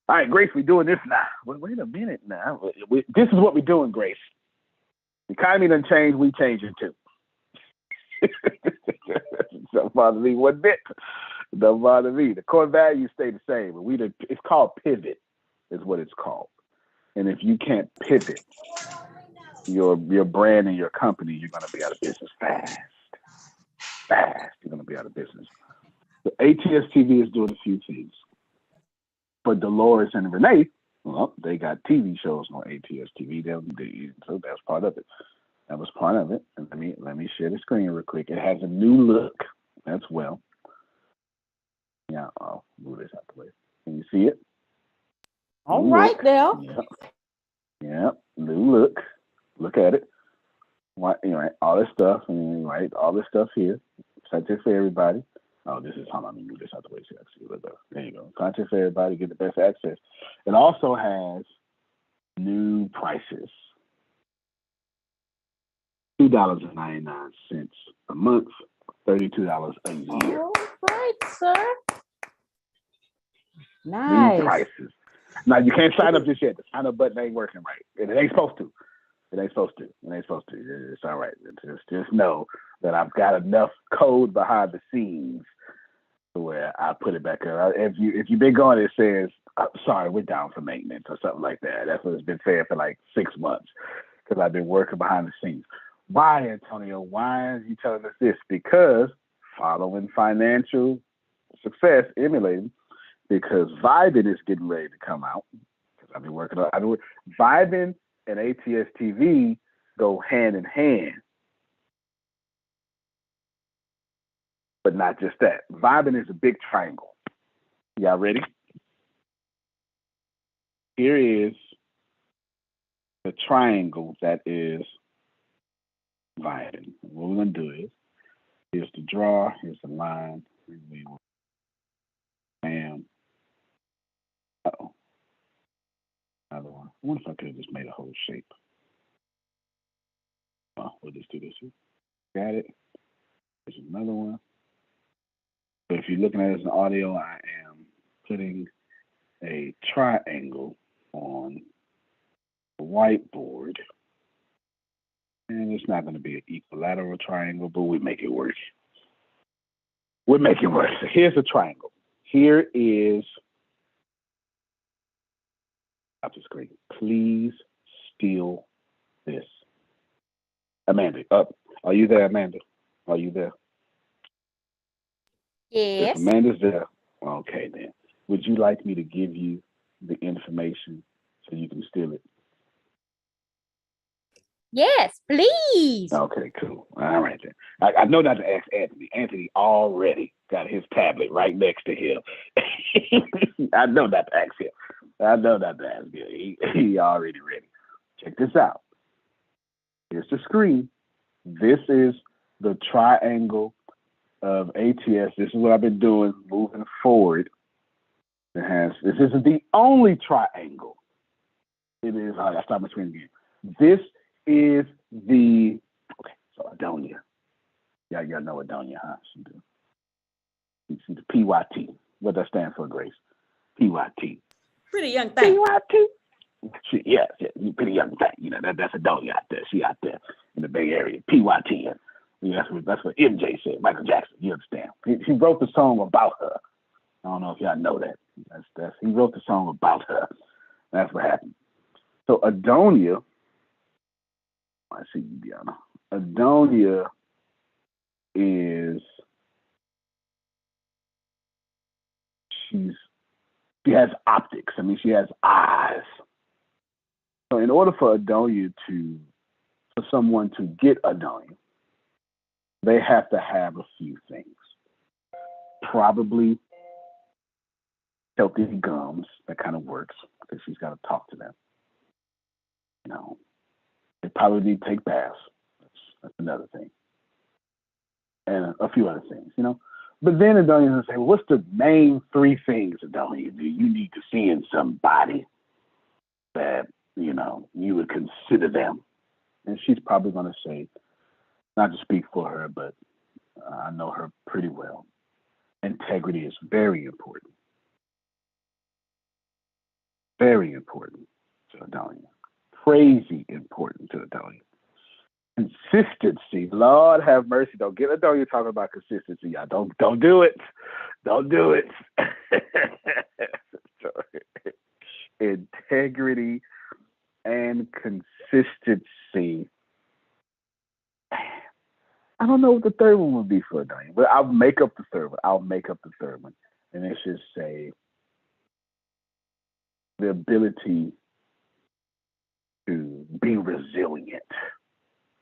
All right, Grace, we're doing this now. Wait a minute now. This is what we're doing, Grace. The economy done changed, we change it too. Don't bother me one bit. Don't bother me. The core values stay the same. But it's called pivot, is what it's called. And if you can't pivot your brand and your company, you're going to be out of business fast. You're going to be out of business. The ATS TV is doing a few things. But Dolores and Renee Well, they got TV shows on ATS TV. So that's part of it. That was part of it. And let me share the screen real quick. It has a new look as well. Yeah, I'll move this out the way. Can you see it? All right, now. Yeah, new look. Look at it. What, all this stuff, and all this stuff here. Content for everybody. Oh, this is how I'm gonna move this out the way so I can see a little better. There you go. Content for everybody, get the best access. It also has new prices. $2.99 a month, $32 a year. All right, sir. Nice. New prices. Now you can't sign up just yet. The sign up button ain't working right. It ain't supposed to. It ain't supposed to. It's all right. Just know that I've got enough code behind the scenes to where I put it back up. If you've been going, it says, sorry, we're down for maintenance or something like that. That's what it's been saying for like 6 months because I've been working behind the scenes. Why, Antonio? Why are you telling us this? Because following financial success, emulating, because Vibin is getting ready to come out. Because I've been working on Vibin and ATS TV go hand in hand. But not just that. Vibin is a big triangle. Y'all ready? Here is the triangle that is Vibin. What we're going to do is, here's the draw, here's the line. Bam. Uh-oh. Another one. I wonder if I could have just made a whole shape. Oh, we'll just do this here. Got it. There's another one. So if you're looking at it as an audio, I am putting a triangle on the whiteboard. And it's not going to be an equilateral triangle, but we make it work. We'll make it work. So here's a triangle. Here is, up the screen. Please steal this. Amanda, up. Are you there, Amanda? Are you there? Yes. If Amanda's there, okay then. Would you like me to give you the information so you can steal it? Yes, please. Okay, cool. All right then. I know not to ask Anthony. Anthony already got his tablet right next to him. I know not to ask him. He already ready. Check this out. Here's the screen. This is the triangle of ATS. This is what I've been doing moving forward. This isn't the only triangle. It is, I start my screen again. This is the, okay, so Adonia. Y'all know Adonia, huh? You see the PYT. What that stand for, Grace? PYT. Pretty young thing. PYT. Yeah, pretty young thing. That's Adonia out there. She out there in the Bay Area. PYT. That's what MJ said, Michael Jackson. You understand? He wrote the song about her. I don't know if y'all know that. He wrote the song about her. That's what happened. So Adonia, I see you, Deanna. Adonia is, she has optics. I mean, she has eyes. So in order for someone to get Adonia, they have to have a few things. Probably healthy gums. That kind of works because she's got to talk to them. They probably need to take baths. That's another thing. And a few other things, But then Adonia's going to say, well, what's the main 3 things, Adonia, do you need to see in somebody that, you would consider them? And she's probably going to say, not to speak for her, but I know her pretty well. Integrity is very important. Very important to Adonia. Crazy important to Adonia. Consistency. Lord have mercy. Don't get Adonia talking about consistency, y'all. Don't do it. Don't do it. Integrity and consistency. I don't know what the third one would be for Adonia, but I'll make up the third one. And it should say the ability to be resilient.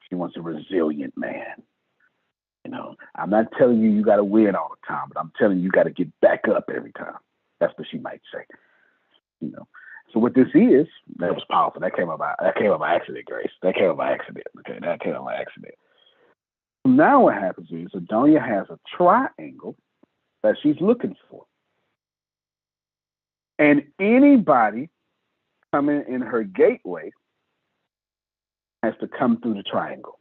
She wants a resilient man. You know, I'm not telling you got to win all the time, but I'm telling you got to get back up every time. That's what she might say. You know. So what this is, that was powerful. That came up by accident, Grace. That came up by accident. Okay, that came up by accident. Now what happens is Adonia has a triangle that she's looking for. And anybody coming in her gateway has to come through the triangle.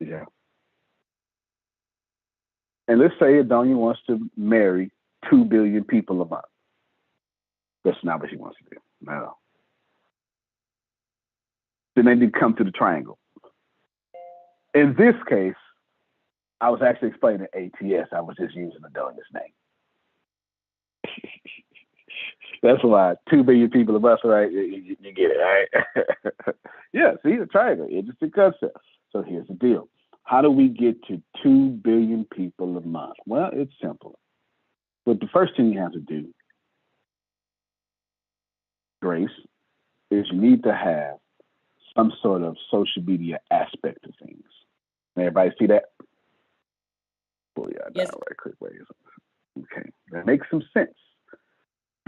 Yeah. And let's say Adonia wants to marry 2 billion people a month. That's not what she wants to do. No. Then they need to come to the triangle. In this case, I was actually explaining ATS. I was just using Adonia's name. That's why 2 billion people a month, right? You get it, right? Yeah, see, the triangle, interesting concept. So here's the deal. How do we get to 2 billion people a month? Well, it's simple. But the first thing you have to do, Grace, is you need to have some sort of social media aspect of things. Everybody see that? Oh, yeah, yes. Right quick. Wait. Okay, that makes some sense.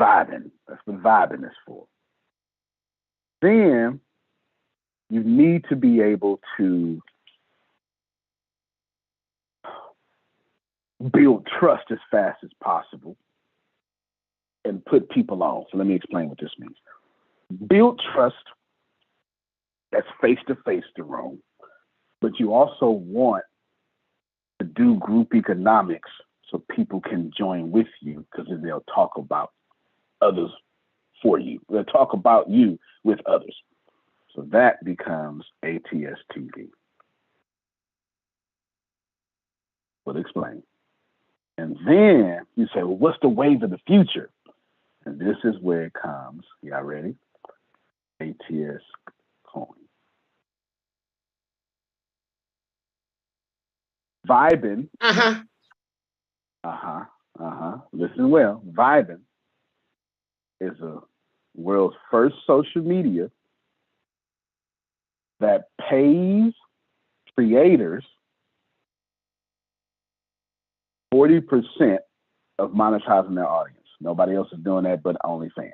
Vibing. That's what vibing is for. Then you need to be able to build trust as fast as possible and put people on. So let me explain what this means. Build trust that's face-to-face to Rome, but you also want to do group economics so people can join with you, because then they'll talk about others for you. They'll talk about you with others. So that becomes ATS TV. We'll explain. And then you say, well, what's the wave of the future? And this is where it comes. Y'all ready? ATS coin. Vibin. Listen well. Vibin is a world's first social media that pays creators 40% of monetizing their audience. Nobody else is doing that but OnlyFans.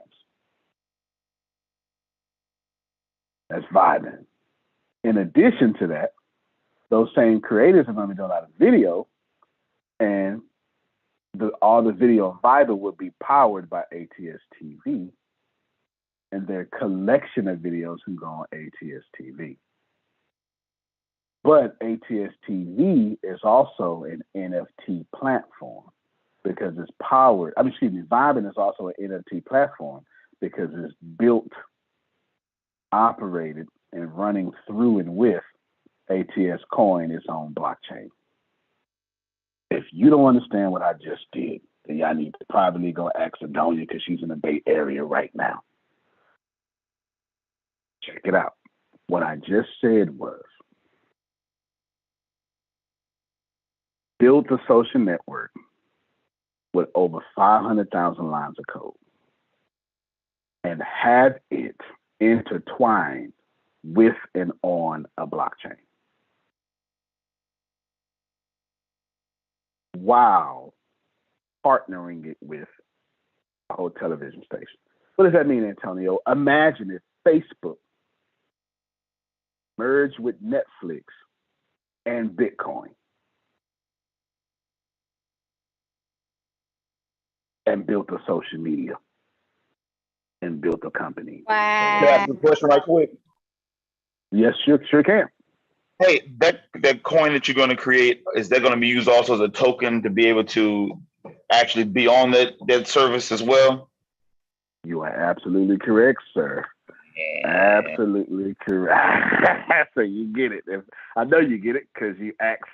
That's vibing. In addition to that, those same creators are going to be doing a lot of video, and all the video on Viber will be powered by ATS TV, and their collection of videos can go on ATS TV. But ATS TV is also an NFT platform because it's powered. Vibin is also an NFT platform because it's built, operated, and running through and with ATS Coin, its own blockchain. If you don't understand what I just did, then y'all need to privately go ask Adonia because she's in the Bay Area right now. Check it out. What I just said was, build a social network with over 500,000 lines of code and have it intertwined with and on a blockchain. While partnering it with a whole television station. What does that mean, Antonio? Imagine if Facebook merged with Netflix and Bitcoin and built a social media and built a company. Wow. Can I ask a question right quick? Yes, sure can. Hey, that coin that you're going to create, is that going to be used also as a token to be able to actually be on that service as well? You are absolutely correct, sir. Absolutely correct. So you get it. I know you get it because you asked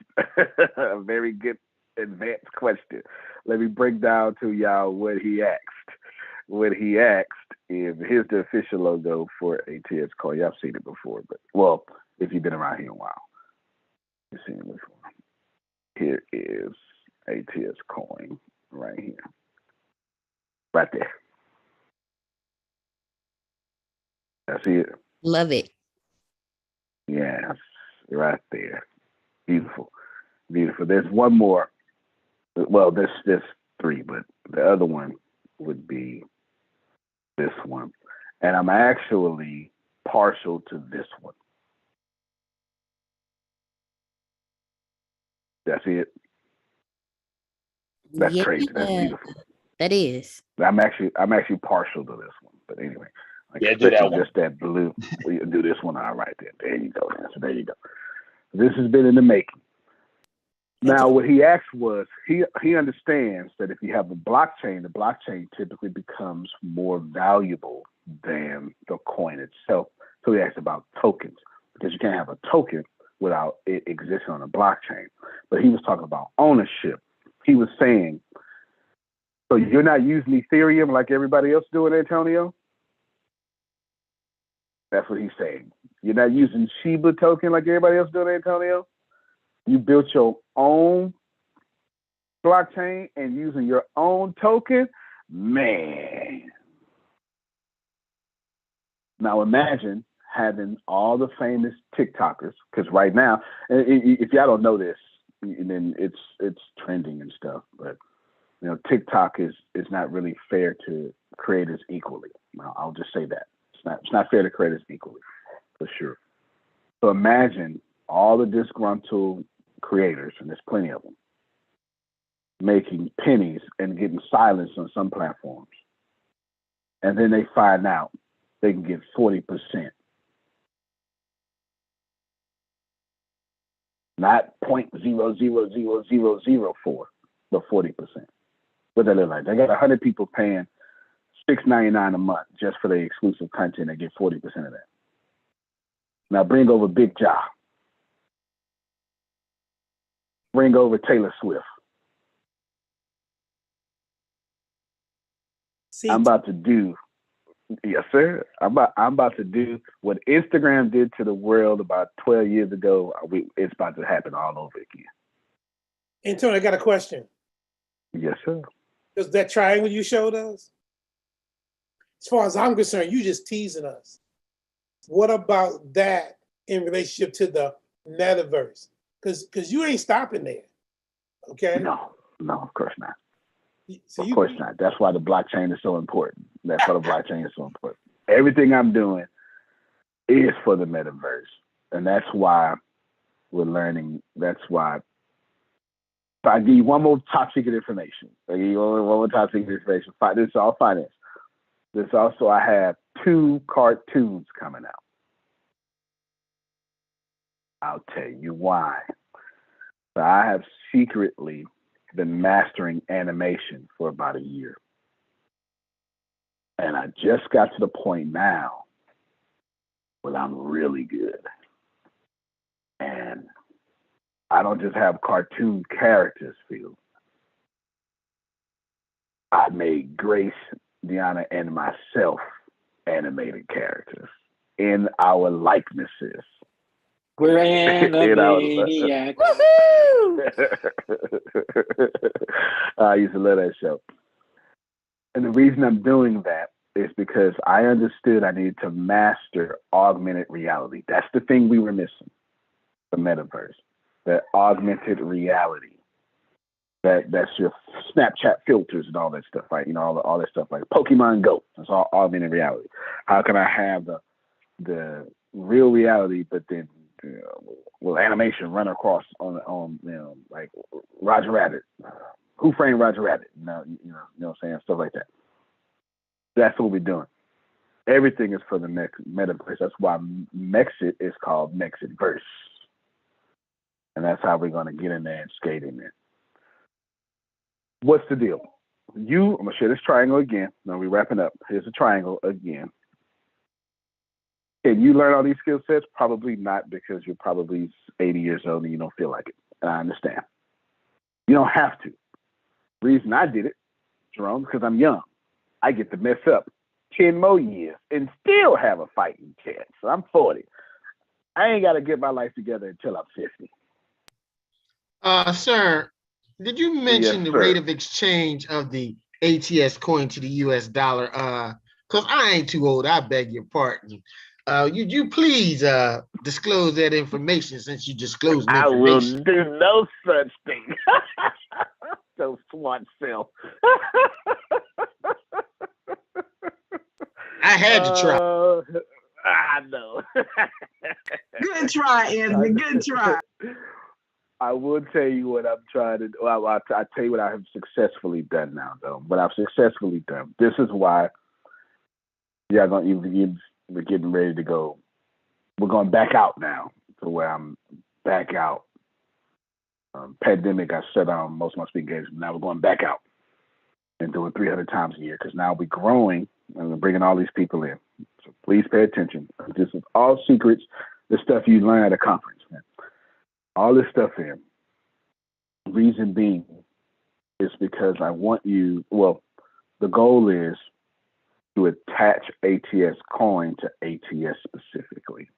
a very good advanced question. Let me break down to y'all what he asked. What he asked is, here's the official logo for ATS Coin. Y'all seen it before, but well, if you've been around here a while, you've seen it before. Here is ATS Coin right here. Right there. I see it. Love it. Yes, right there. Beautiful. Beautiful. There's one more. Well, there's three, but the other one would be this one. And I'm actually partial to this one. That's it. That's crazy. That's beautiful. That is. I'm actually partial to this one. But anyway, yeah, do that one. Just that blue. We do this one. All right, there you go. So there you go. This has been in the making. Now, what he asked was, he understands that if you have a blockchain, the blockchain typically becomes more valuable than the coin itself. So he asked about tokens, because you can't have a token without it existing on a blockchain. But he was talking about ownership. He was saying, so you're not using Ethereum like everybody else doing, Antonio? That's what he's saying. You're not using Shiba token like everybody else doing, Antonio? You built your own blockchain and using your own token? Man. Now imagine having all the famous TikTokers, because right now, if y'all don't know this, then it's trending and stuff, but TikTok is not really fair to creators equally. I'll just say that. It's not fair to creators equally, for sure. So imagine all the disgruntled creators, and there's plenty of them, making pennies and getting silenced on some platforms. And then they find out they can get 40%. Not 0.00004, but 40%. What they look like? They got 100 people paying $6.99 a month just for the exclusive content. They get 40% of that. Now bring over Big Ja. Bring over Taylor Swift. I'm about to do, yes, sir. I'm about to do what Instagram did to the world about 12 years ago. It's about to happen all over again. Antonio, I got a question. Yes, sir. Because that triangle you showed us, as far as I'm concerned, you just teasing us. What about that in relationship to the metaverse? Because you ain't stopping there, okay? No, of course not. So of course not. That's why the blockchain is so important. That's why the blockchain is so important. Everything I'm doing is for the metaverse. And that's why we're learning. That's why. So I give you one more top secret information. I give you one more top secret information. This is all finance. This also, I have 2 cartoons coming out. I'll tell you why. So I have secretly been mastering animation for about a year. And I just got to the point now where I'm really good. And I don't just have cartoon characters, Phil. I made Grace, Deanna, and myself animated characters in our likenesses. We're Animaniacs. I used to love that show. And the reason I'm doing that is because I understood I needed to master augmented reality. That's the thing we were missing, the metaverse, the augmented reality. That's your Snapchat filters and all that stuff, right? All that stuff like Pokemon Go. That's all augmented reality. How can I have the real reality, but then will animation run across on like Roger Rabbit? Who Framed Roger Rabbit? You know what I'm saying? Stuff like that. That's what we're doing. Everything is for the metaverse. That's why Mexit is called Mexitverse. And that's how we're going to get in there and skate in there. What's the deal? I'm going to share this triangle again. Now we're wrapping up. Here's the triangle again. Can you learn all these skill sets? Probably not, because you're probably 80 years old and you don't feel like it. And I understand. You don't have to. The reason I did it, Jerome, because I'm young. I get to mess up 10 more years and still have a fighting chance. So I'm 40. I ain't got to get my life together until I'm 50. Sir, did you mention the rate of exchange of the ATS coin to the US dollar? because I ain't too old. I beg your pardon. You please disclose that information since you disclosed I will information. do no such thing. So smart self. I had to try. I know. Good try, Anthony. Good try. I will tell you what I'm trying to do. I'll tell you what I have successfully done now, though. What I've successfully done. This is why we're getting ready to go. We're going back out now to where I'm back out. Pandemic, I shut down most of my speaking gigs. Now we're going back out and doing 300 times a year because now we're growing and we're bringing all these people in. So please pay attention. This is all secrets. The stuff you learn at a conference, man. All this stuff in. Reason being is because I want you, well, the goal is to attach ATS coin to ATS specifically.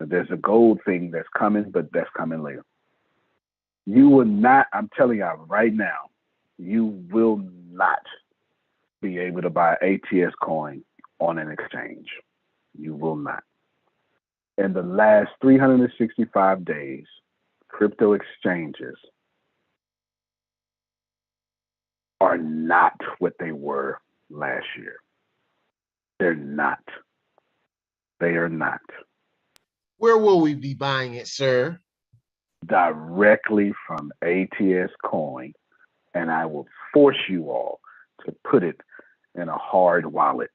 There's a gold thing that's coming, but that's coming later. You will not, I'm telling you right now, you will not be able to buy ATS coin on an exchange. You will not. In the last 365 days, crypto exchanges are not what they were last year. They're not. They are not. Where will we be buying it, sir? Directly from ATS coin, and I will force you all to put it in a hard wallet.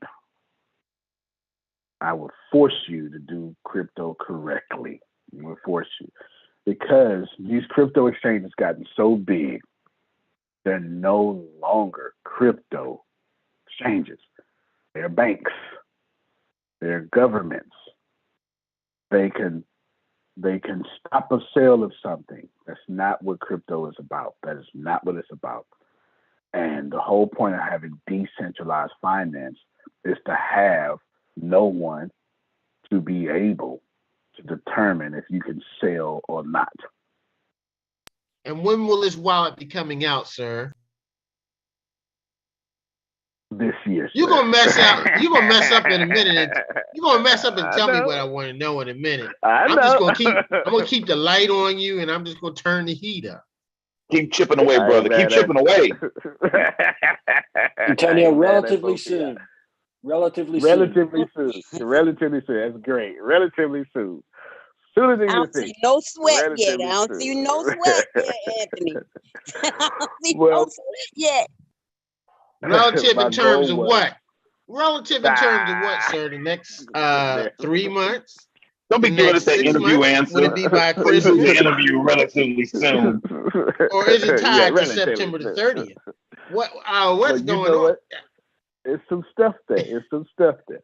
I will force you to do crypto correctly. I will force you. Because these crypto exchanges gotten so big, they're no longer crypto exchanges. They're banks. They're governments. They can stop a sale of something. That's not what crypto is about. That is not what it's about. And the whole point of having decentralized finance is to have no one to be able to determine if you can sell or not. And when will this wallet be coming out, sir? This year. You're gonna mess up. You're gonna mess up in a minute. You're gonna mess up and tell me what I want to know in a minute. I'm gonna keep the light on you, and I'm just gonna turn the heat up. Keep chipping away, brother. Keep chipping away. Antonio, relatively soon. Relatively soon. That's great. Relatively soon. Soon as I don't see no sweat yet. I don't see no sweat yet, Anthony. I don't see no sweat yet. Relative in terms of what? Relative in terms of what, sir? The next 3 months? Don't be doing it that interview answer. Would it be by Please Christmas? do the interview relatively soon. Or is it tied to September the 30th? What's going on? It's some stuff there.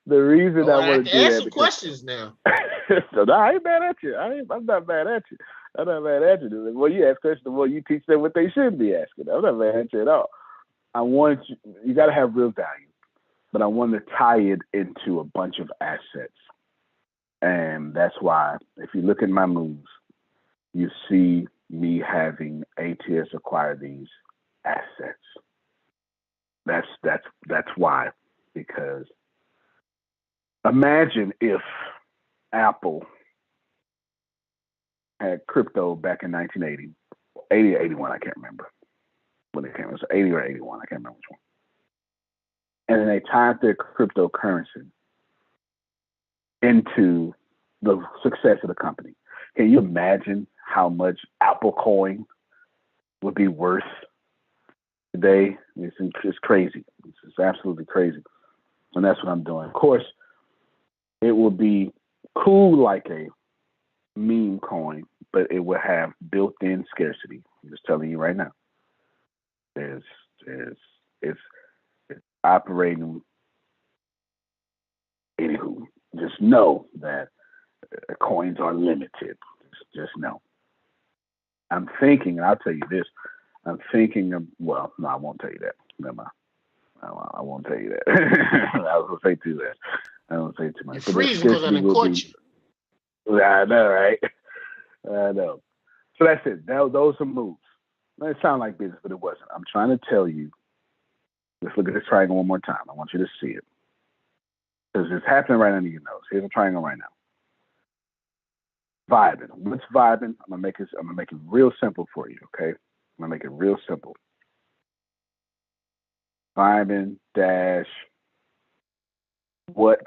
The reason I want to do ask that some questions now. So no, I ain't mad at you. I'm not mad at you. I'm not mad at you. The more you ask questions, the more you teach them what they should be asking. I'm not mad at you at all. I want you got to have real value, but I want to tie it into a bunch of assets. And that's why, if you look at my moves, you see me having ATS acquire these assets. That's why, because imagine if Apple had crypto back in 1980, 80 or 81, I can't remember when it came. It was 80 or 81, I can't remember which one. And then they tied their cryptocurrency into the success of the company. Can you imagine how much Apple coin would be worth today? It's crazy. It's absolutely crazy. And that's what I'm doing. Of course, it will be cool like a meme coin, but it will have built-in scarcity. I'm just telling you right now. It's operating. Anywho, just know that coins are limited. Just know. I'm thinking, and I'll tell you this. I'm thinking of, well, no, I won't tell you that. Never mind. I won't tell you that. I was going to say too that. I don't say too much. You're freezing because I didn't caught you. I know, right? I know. So that's it. Those are moves. It sounded like business, but it wasn't. I'm trying to tell you Let's look at this triangle one more time. I want you to see it. Because it's happening right under your nose. Here's a triangle right now. Vibing. What's vibing? I'm gonna make it real simple for you, okay? I'm gonna make it real simple. Vibing dash what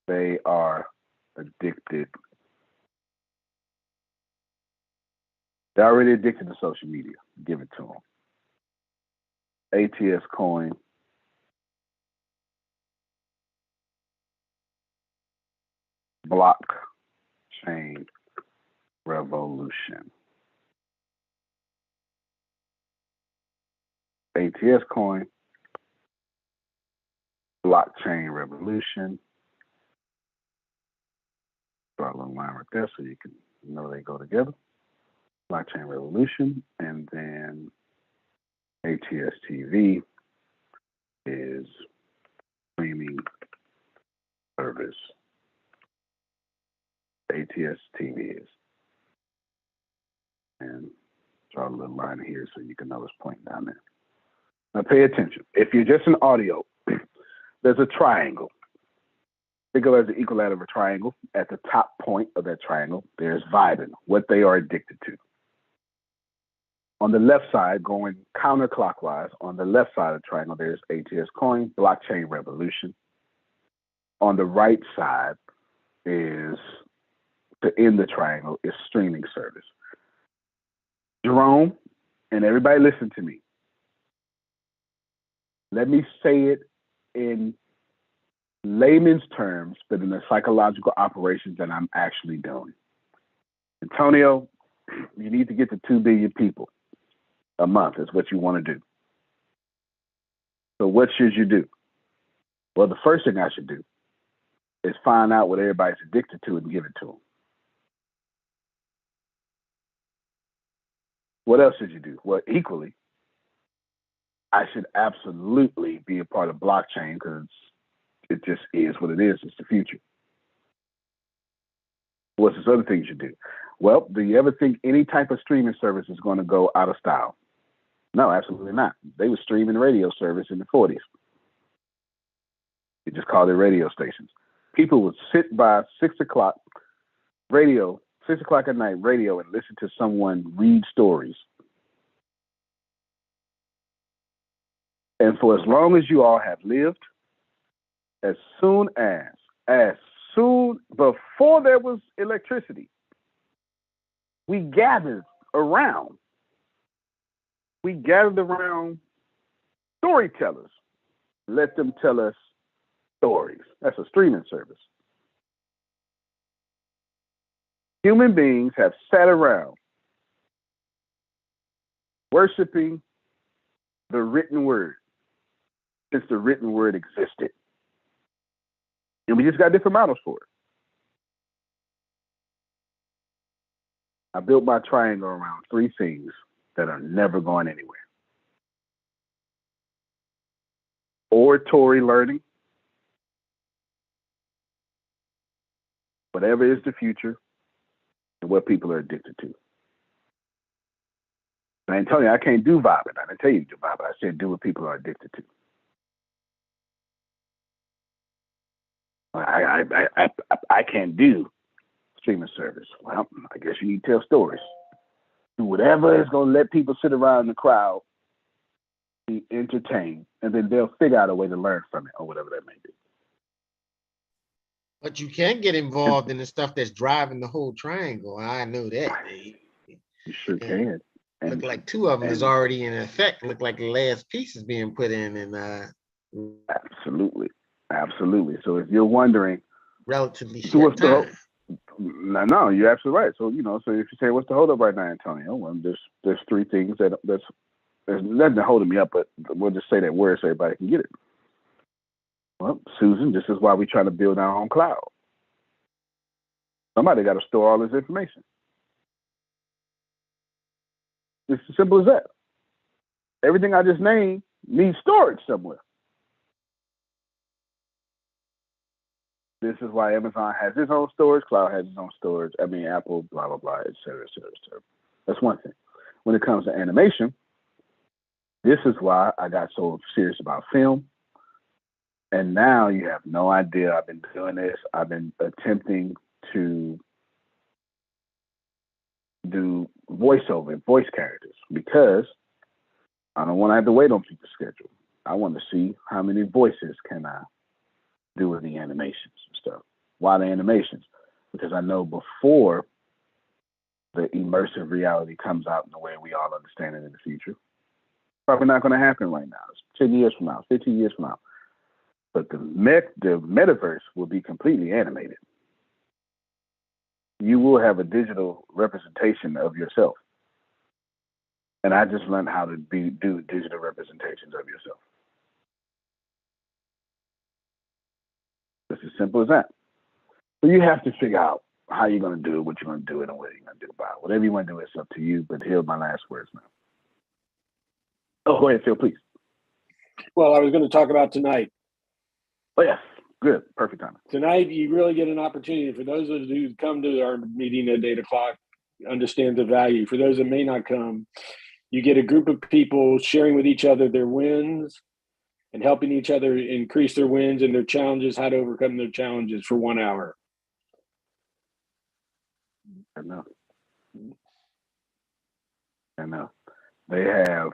they are addicted. They're already addicted to social media. Give it to them. ATS coin. Blockchain revolution. ATS coin. Blockchain revolution. Draw a little line right there so you can know they go together. Blockchain revolution, and then ATS TV is streaming service. ATS TV is. And draw a little line here so you can know it's pointing down there. Now pay attention. If you're just an audio, there's a triangle. Think of it as the equilateral of a triangle. At the top point of that triangle, there's vibing, what they are addicted to. On the left side, going counterclockwise, on the left side of the triangle, there's ATS coin, blockchain revolution. On the right side is, to end the triangle, is streaming service. Jerome, and everybody listen to me. Let me say it in layman's terms, but in the psychological operations that I'm actually doing. Antonio, you need to get to 2 billion people a month is what you want to do. So what should you do? Well, the first thing I should do is find out what everybody's addicted to and give it to them. What else should you do? Well, equally, I should absolutely be a part of blockchain because it just is what it is. It's the future. What's this other thing you should do? Well, do you ever think any type of streaming service is going to go out of style? No, absolutely not. They were streaming radio service in the 40s. They just called it radio stations. People would sit by 6 o'clock radio, 6 o'clock at night radio, and listen to someone read stories. And for as long as you all have lived, as soon before there was electricity, we gathered around storytellers. Let them tell us stories. That's a streaming service. Human beings have sat around worshiping the written word since the written word existed. And we just got different models for it. I built my triangle around 3 things that are never going anywhere. Oratory learning, whatever is the future, and what people are addicted to. I ain't telling you I can't do vibing. I didn't tell you to do vibing. I said do what people are addicted to. I can't do streaming service. Well, I guess you need to tell stories. Do whatever is going to let people sit around in the crowd, be entertained, and then they'll figure out a way to learn from it or whatever that may be. But you can get involved in the stuff that's driving the whole triangle. I know that. You sure can. Look like 2 of them is already in effect. Look like the last piece is being put in. And absolutely. So if you're wondering, relatively short time. No, you're absolutely right. So so if you say what's the holdup right now, Antonio? Well, there's 3 things there's nothing holding me up, but we'll just say that word so everybody can get it. Well, Susan, this is why we try to build our own cloud. Somebody got to store all this information. It's as simple as that. Everything I just named needs storage somewhere. This is why Amazon has its own storage, cloud has its own storage. Apple, blah, blah, blah, et cetera, et cetera, et cetera. That's one thing. When it comes to animation, This is why I got so serious about film. And now you have no idea. I've been doing this. I've been attempting to do voiceover and voice characters because I don't want to have to wait on people's schedule. I want to see how many voices can I do with the animations and stuff. Why the animations? Because I know before the immersive reality comes out in the way we all understand it in the future, probably not going to happen right now. It's 10 years from now, 15 years from now. But the metaverse will be completely animated. You will have a digital representation of yourself. And I just learned how to do digital representations of yourself. It's as simple as that. So you have to figure out how you're going to do it, what you're going to do it, and what you're going to do about it. Whatever you want to do, it's up to you. But here's my last words now. Oh, go ahead, Phil, please. Well, I was going to talk about tonight. Oh, yes. Good. Perfect time. Tonight, you really get an opportunity for those of you who come to our meeting at 8 o'clock, understand the value. For those that may not come, you get a group of people sharing with each other their wins and helping each other increase their wins and their challenges, how to overcome their challenges for 1 hour. I know. They have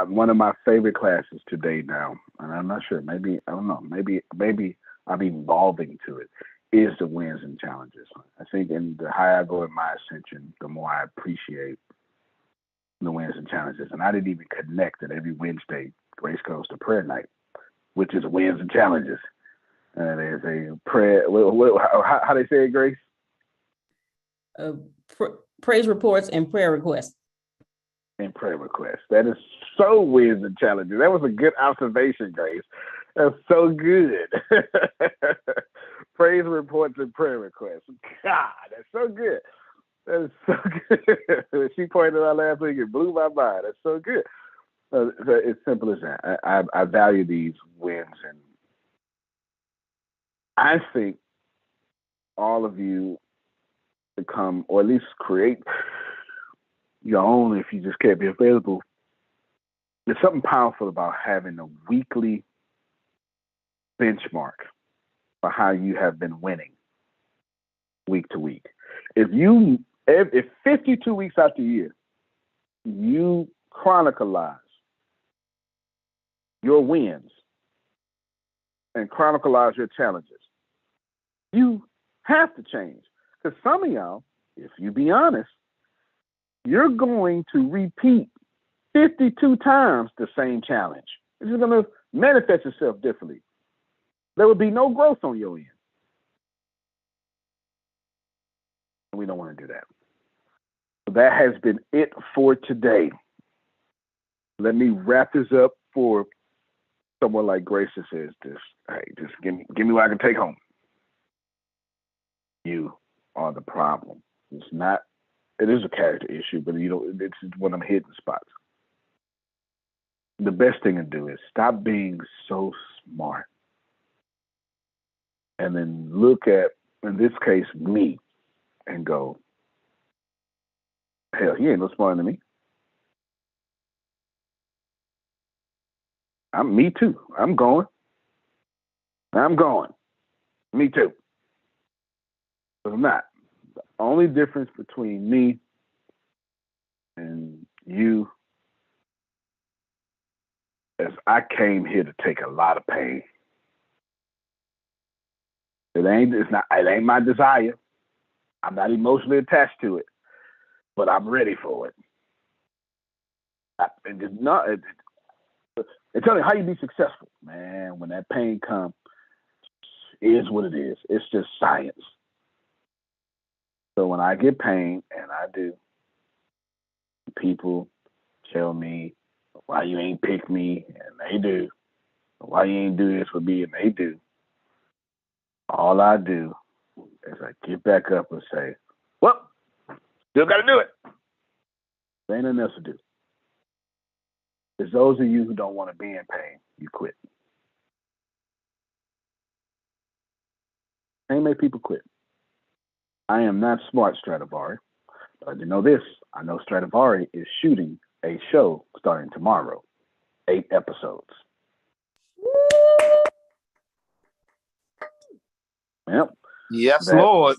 one of my favorite classes today now, and I'm not sure, maybe I'm evolving to it, is the wins and challenges. I think in the higher I go in my ascension, the more I appreciate the wins and challenges. And I didn't even connect that every Wednesday, Grace goes to prayer night, which is wins and challenges. And there's a prayer, how they say it, Grace? Praise reports and prayer requests. And prayer requests. That is so wins and challenges. That was a good observation, Grace. That's so good. Praise reports and prayer requests. God, that's so good. That is so good. She pointed out last week, it blew my mind. That's so good. It's simple as that. I value these wins, and I think all of you become, or at least create your own if you just can't be available. There's something powerful about having a weekly benchmark for how you have been winning week to week. If 52 weeks out the year, you chronicleize your wins and chronicleize your challenges, you have to change. Because some of y'all, if you be honest, you're going to repeat 52 times the same challenge. It's just going to manifest itself differently. There will be no growth on your end. And we don't want to do that. So that has been it for today. Let me wrap this up for someone like Grace that says this. Hey, just give me what I can take home. You are the problem. It is a character issue, but it's one of them hidden spots. The best thing to do is stop being so smart. And then look at, in this case, me, and go, hell, he ain't no smarter than me. Me too. I'm going. Me too. But I'm not. The only difference between me and you is I came here to take a lot of pain. It ain't my desire. I'm not emotionally attached to it, but I'm ready for it. And tell me how you be successful, man. When that pain comes, it is what it is. It's just science. So when I get pain, and I do, people tell me why you ain't pick me, and they do. Why you ain't do this for me, and they do. All I do is I get back up and say, well, still got to do it. There ain't nothing else to do. It's those of you who don't want to be in pain, you quit. Pain make people quit. I am not smart, Stradivari, but I do know this. I know Stradivari is shooting a show starting tomorrow, 8 episodes. Yep. Yes, Lord.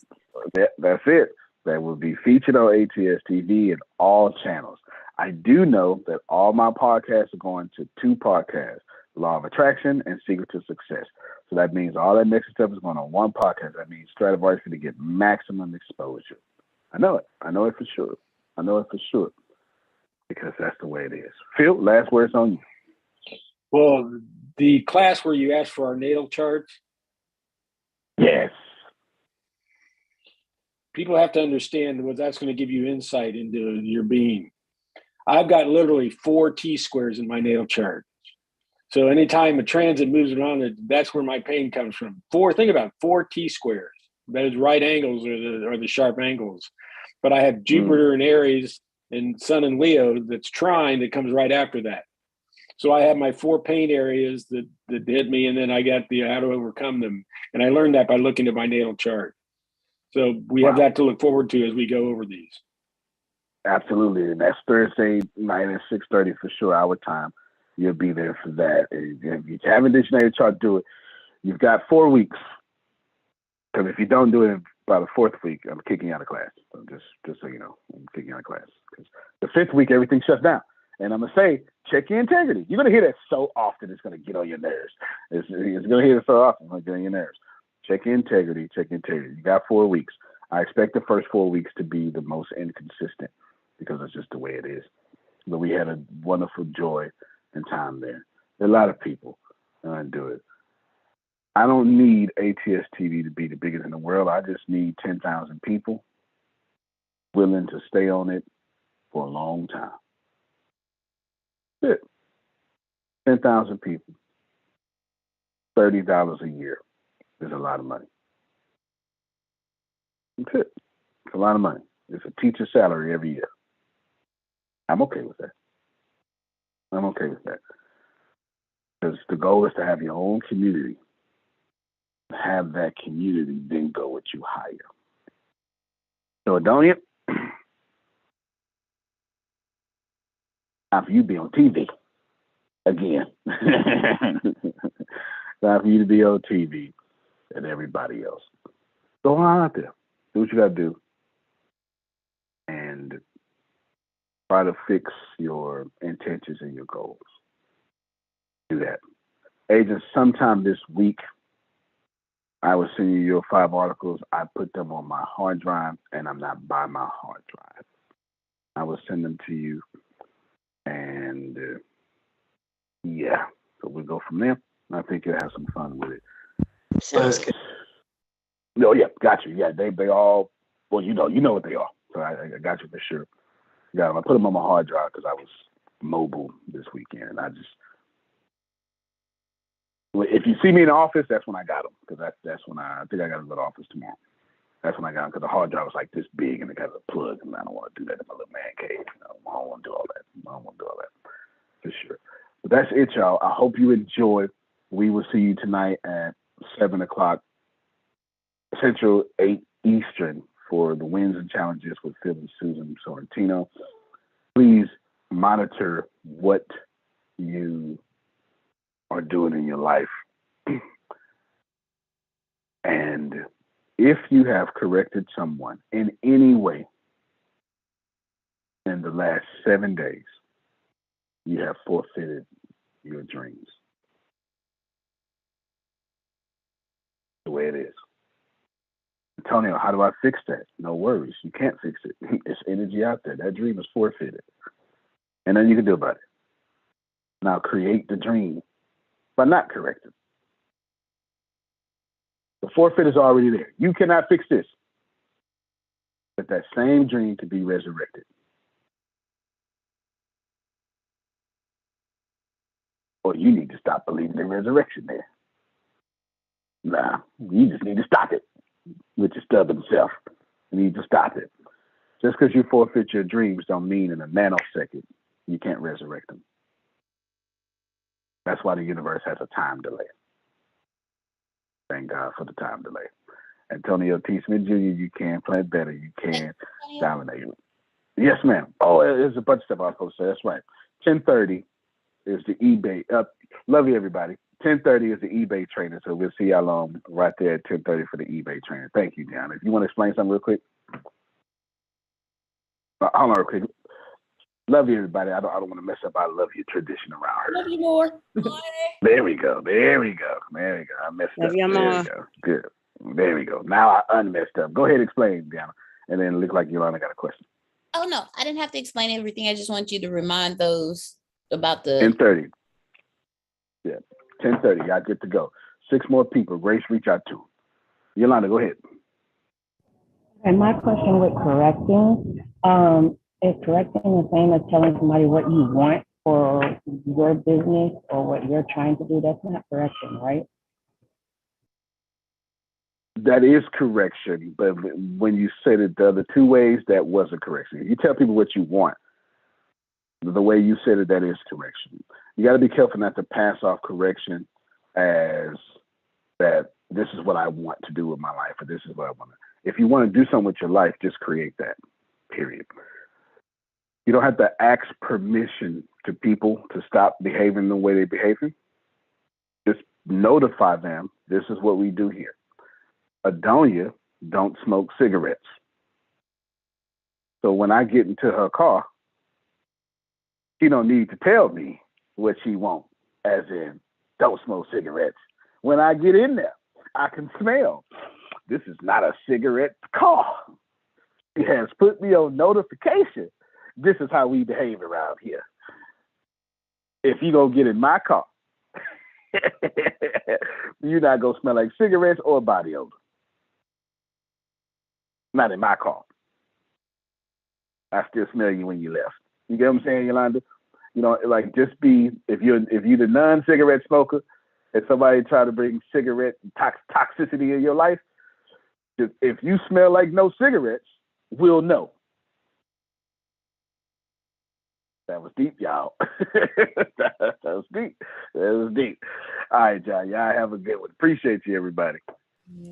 That's it. That will be featured on ATS TV and all channels. I do know that all my podcasts are going to 2 podcasts, Law of Attraction and Secret to Success. So that means all that next stuff is going on 1 podcast. That means Stradivari is going to get maximum exposure. I know it. I know it for sure. I know it for sure. Because that's the way it is. Phil, last words on you. Well, the class where you asked for our natal charts. Yes. People have to understand what that's going to give you insight into your being. I've got literally 4 T-squares in my natal chart. So anytime a transit moves around, that's where my pain comes from. Think about 4 T-squares. Those right angles are the sharp angles. But I have Jupiter and Aries and Sun and Leo that's trine that comes right after that. So I have my 4 pain areas that hit me, and then I got how to overcome them. And I learned that by looking at my natal chart. So we have that to look forward to as we go over these. Absolutely. And that's Thursday night at 6:30 for sure, our time. You'll be there for that. And if you haven't did your natal chart, do it. You've got 4 weeks. Because if you don't do it by the 4th week, I'm kicking you out of class. So just so you know, I'm kicking you out of class. Because the 5th week, everything shuts down. And I'm going to say, check your integrity. You're going to hear that so often, it's going to get on your nerves. It's going to hear it so often, it's going to get on your nerves. Check your integrity. Check your integrity. You got 4 weeks. I expect the first 4 weeks to be the most inconsistent because it's just the way it is. But we had a wonderful joy and time there. There are a lot of people do it. I don't need ATS TV to be the biggest in the world. I just need 10,000 people willing to stay on it for a long time. That's it. 10,000 people. $30 a year is a lot of money. That's it. It's a lot of money. It's a teacher's salary every year. I'm okay with that. I'm okay with that. Because the goal is to have your own community. Have that community then go with you higher. So, don't you? Time for you to be on TV again. Time for you to be on TV and everybody else. Go on out there. Do what you got to do. And try to fix your intentions and your goals. Do that. Agents, sometime this week, I will send you your 5 articles. I put them on my hard drive, and I'm not by my hard drive. I will send them to you. And, yeah. So we'll go from there. I think you'll have some fun with it. Sounds good. No, yeah, got you. Yeah, they all, well, you know what they are. So I got you for sure. Yeah, I put them on my hard drive because I was mobile this weekend. And I just, if you see me in the office, that's when I got them. Because that's when I think I got to go to the office tomorrow. That's when I got them because the hard drive was like this big and it got a plug. And I don't want to do that in my little man cave. I don't want to do all that. I don't want to do all that for sure. But that's it, y'all. I hope you enjoy. We will see you tonight at 7 o'clock Central, 8 Eastern for the wins and challenges with Phil and Susan Sorrentino. Please monitor what you are doing in your life. And if you have corrected someone in any way in the last 7 days, you have forfeited your dreams. The way it is. Antonio, how do I fix that? No worries. You can't fix it. It's energy out there. That dream is forfeited. And nothing you can do about it. Now create the dream by not correcting. The forfeit is already there. You cannot fix this. But that same dream can be resurrected. Or you need to stop believing in resurrection there. Nah, you just need to stop it with your stubborn self. You need to stop it. Just because you forfeit your dreams don't mean in a nanosecond you can't resurrect them. That's why the universe has a time delay. Thank God for the time delay. Antonio T. Smith Jr., you can play better. You can dominate. Yes, ma'am. Oh, there's a bunch of stuff I was supposed to say. That's right. 10:30 is the eBay. Love you, everybody. 10:30 is the eBay training. So we'll see y'all right there at 10:30 for the eBay training. Thank you, John. If you want to explain something real quick. Hold on real quick. Love you, everybody. I don't want to mess up our love you tradition around her. Love you more. There we go. I messed Love up. you There more. we go. Good. There we go. Now I unmessed up. Go ahead and explain, Diana. And then it looks like Yolanda got a question. Oh no, I didn't have to explain everything. I just want you to remind those about the 10:30. Yeah. 10:30. Y'all get to go. 6 more people. Grace, reach out to. Yolanda, go ahead. And my question with correcting, is correcting the same as telling somebody what you want for your business or what you're trying to do? That's not correction, right? That is correction, but when you said it the other 2 ways, that wasn't correction. If you tell people what you want, the way you said it, that is correction. You got to be careful not to pass off correction as that this is what I want to do with my life, or this is what I want to. If you want to do something with your life, just create that, period. You don't have to ask permission to people to stop behaving the way they're behaving. Just notify them, this is what we do here. Adonia don't smoke cigarettes. So when I get into her car, she don't need to tell me what she wants, as in, don't smoke cigarettes. When I get in there, I can smell. This is not a cigarette car. She has put me on notification. This is how we behave around here. If you gonna get in my car, you're not gonna smell like cigarettes or body odor. Not in my car. I still smell you when you left. You get what I'm saying, Yolanda? You know, like just be, if you're the non-cigarette smoker and somebody try to bring cigarette toxicity in your life, if you smell like no cigarettes, we'll know. That was deep, y'all. that was deep. All right, John. Y'all have a good one. Appreciate you, everybody.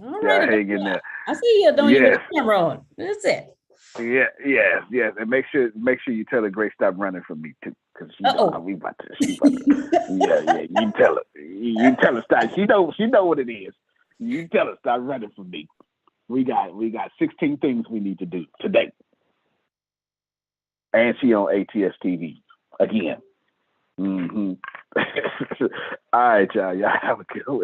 All Yeah, right. hang in there. I see you doing Yes. your camera on. That's it. Yes. And make sure you tell her Grace stop running from me too, because she Uh-oh. know we about to. Yeah. You tell her. You tell her stop. She know what it is. You tell her stop running from me. We got 16 things we need to do today. And she on ATS TV again. All right, y'all. Y'all have a good one.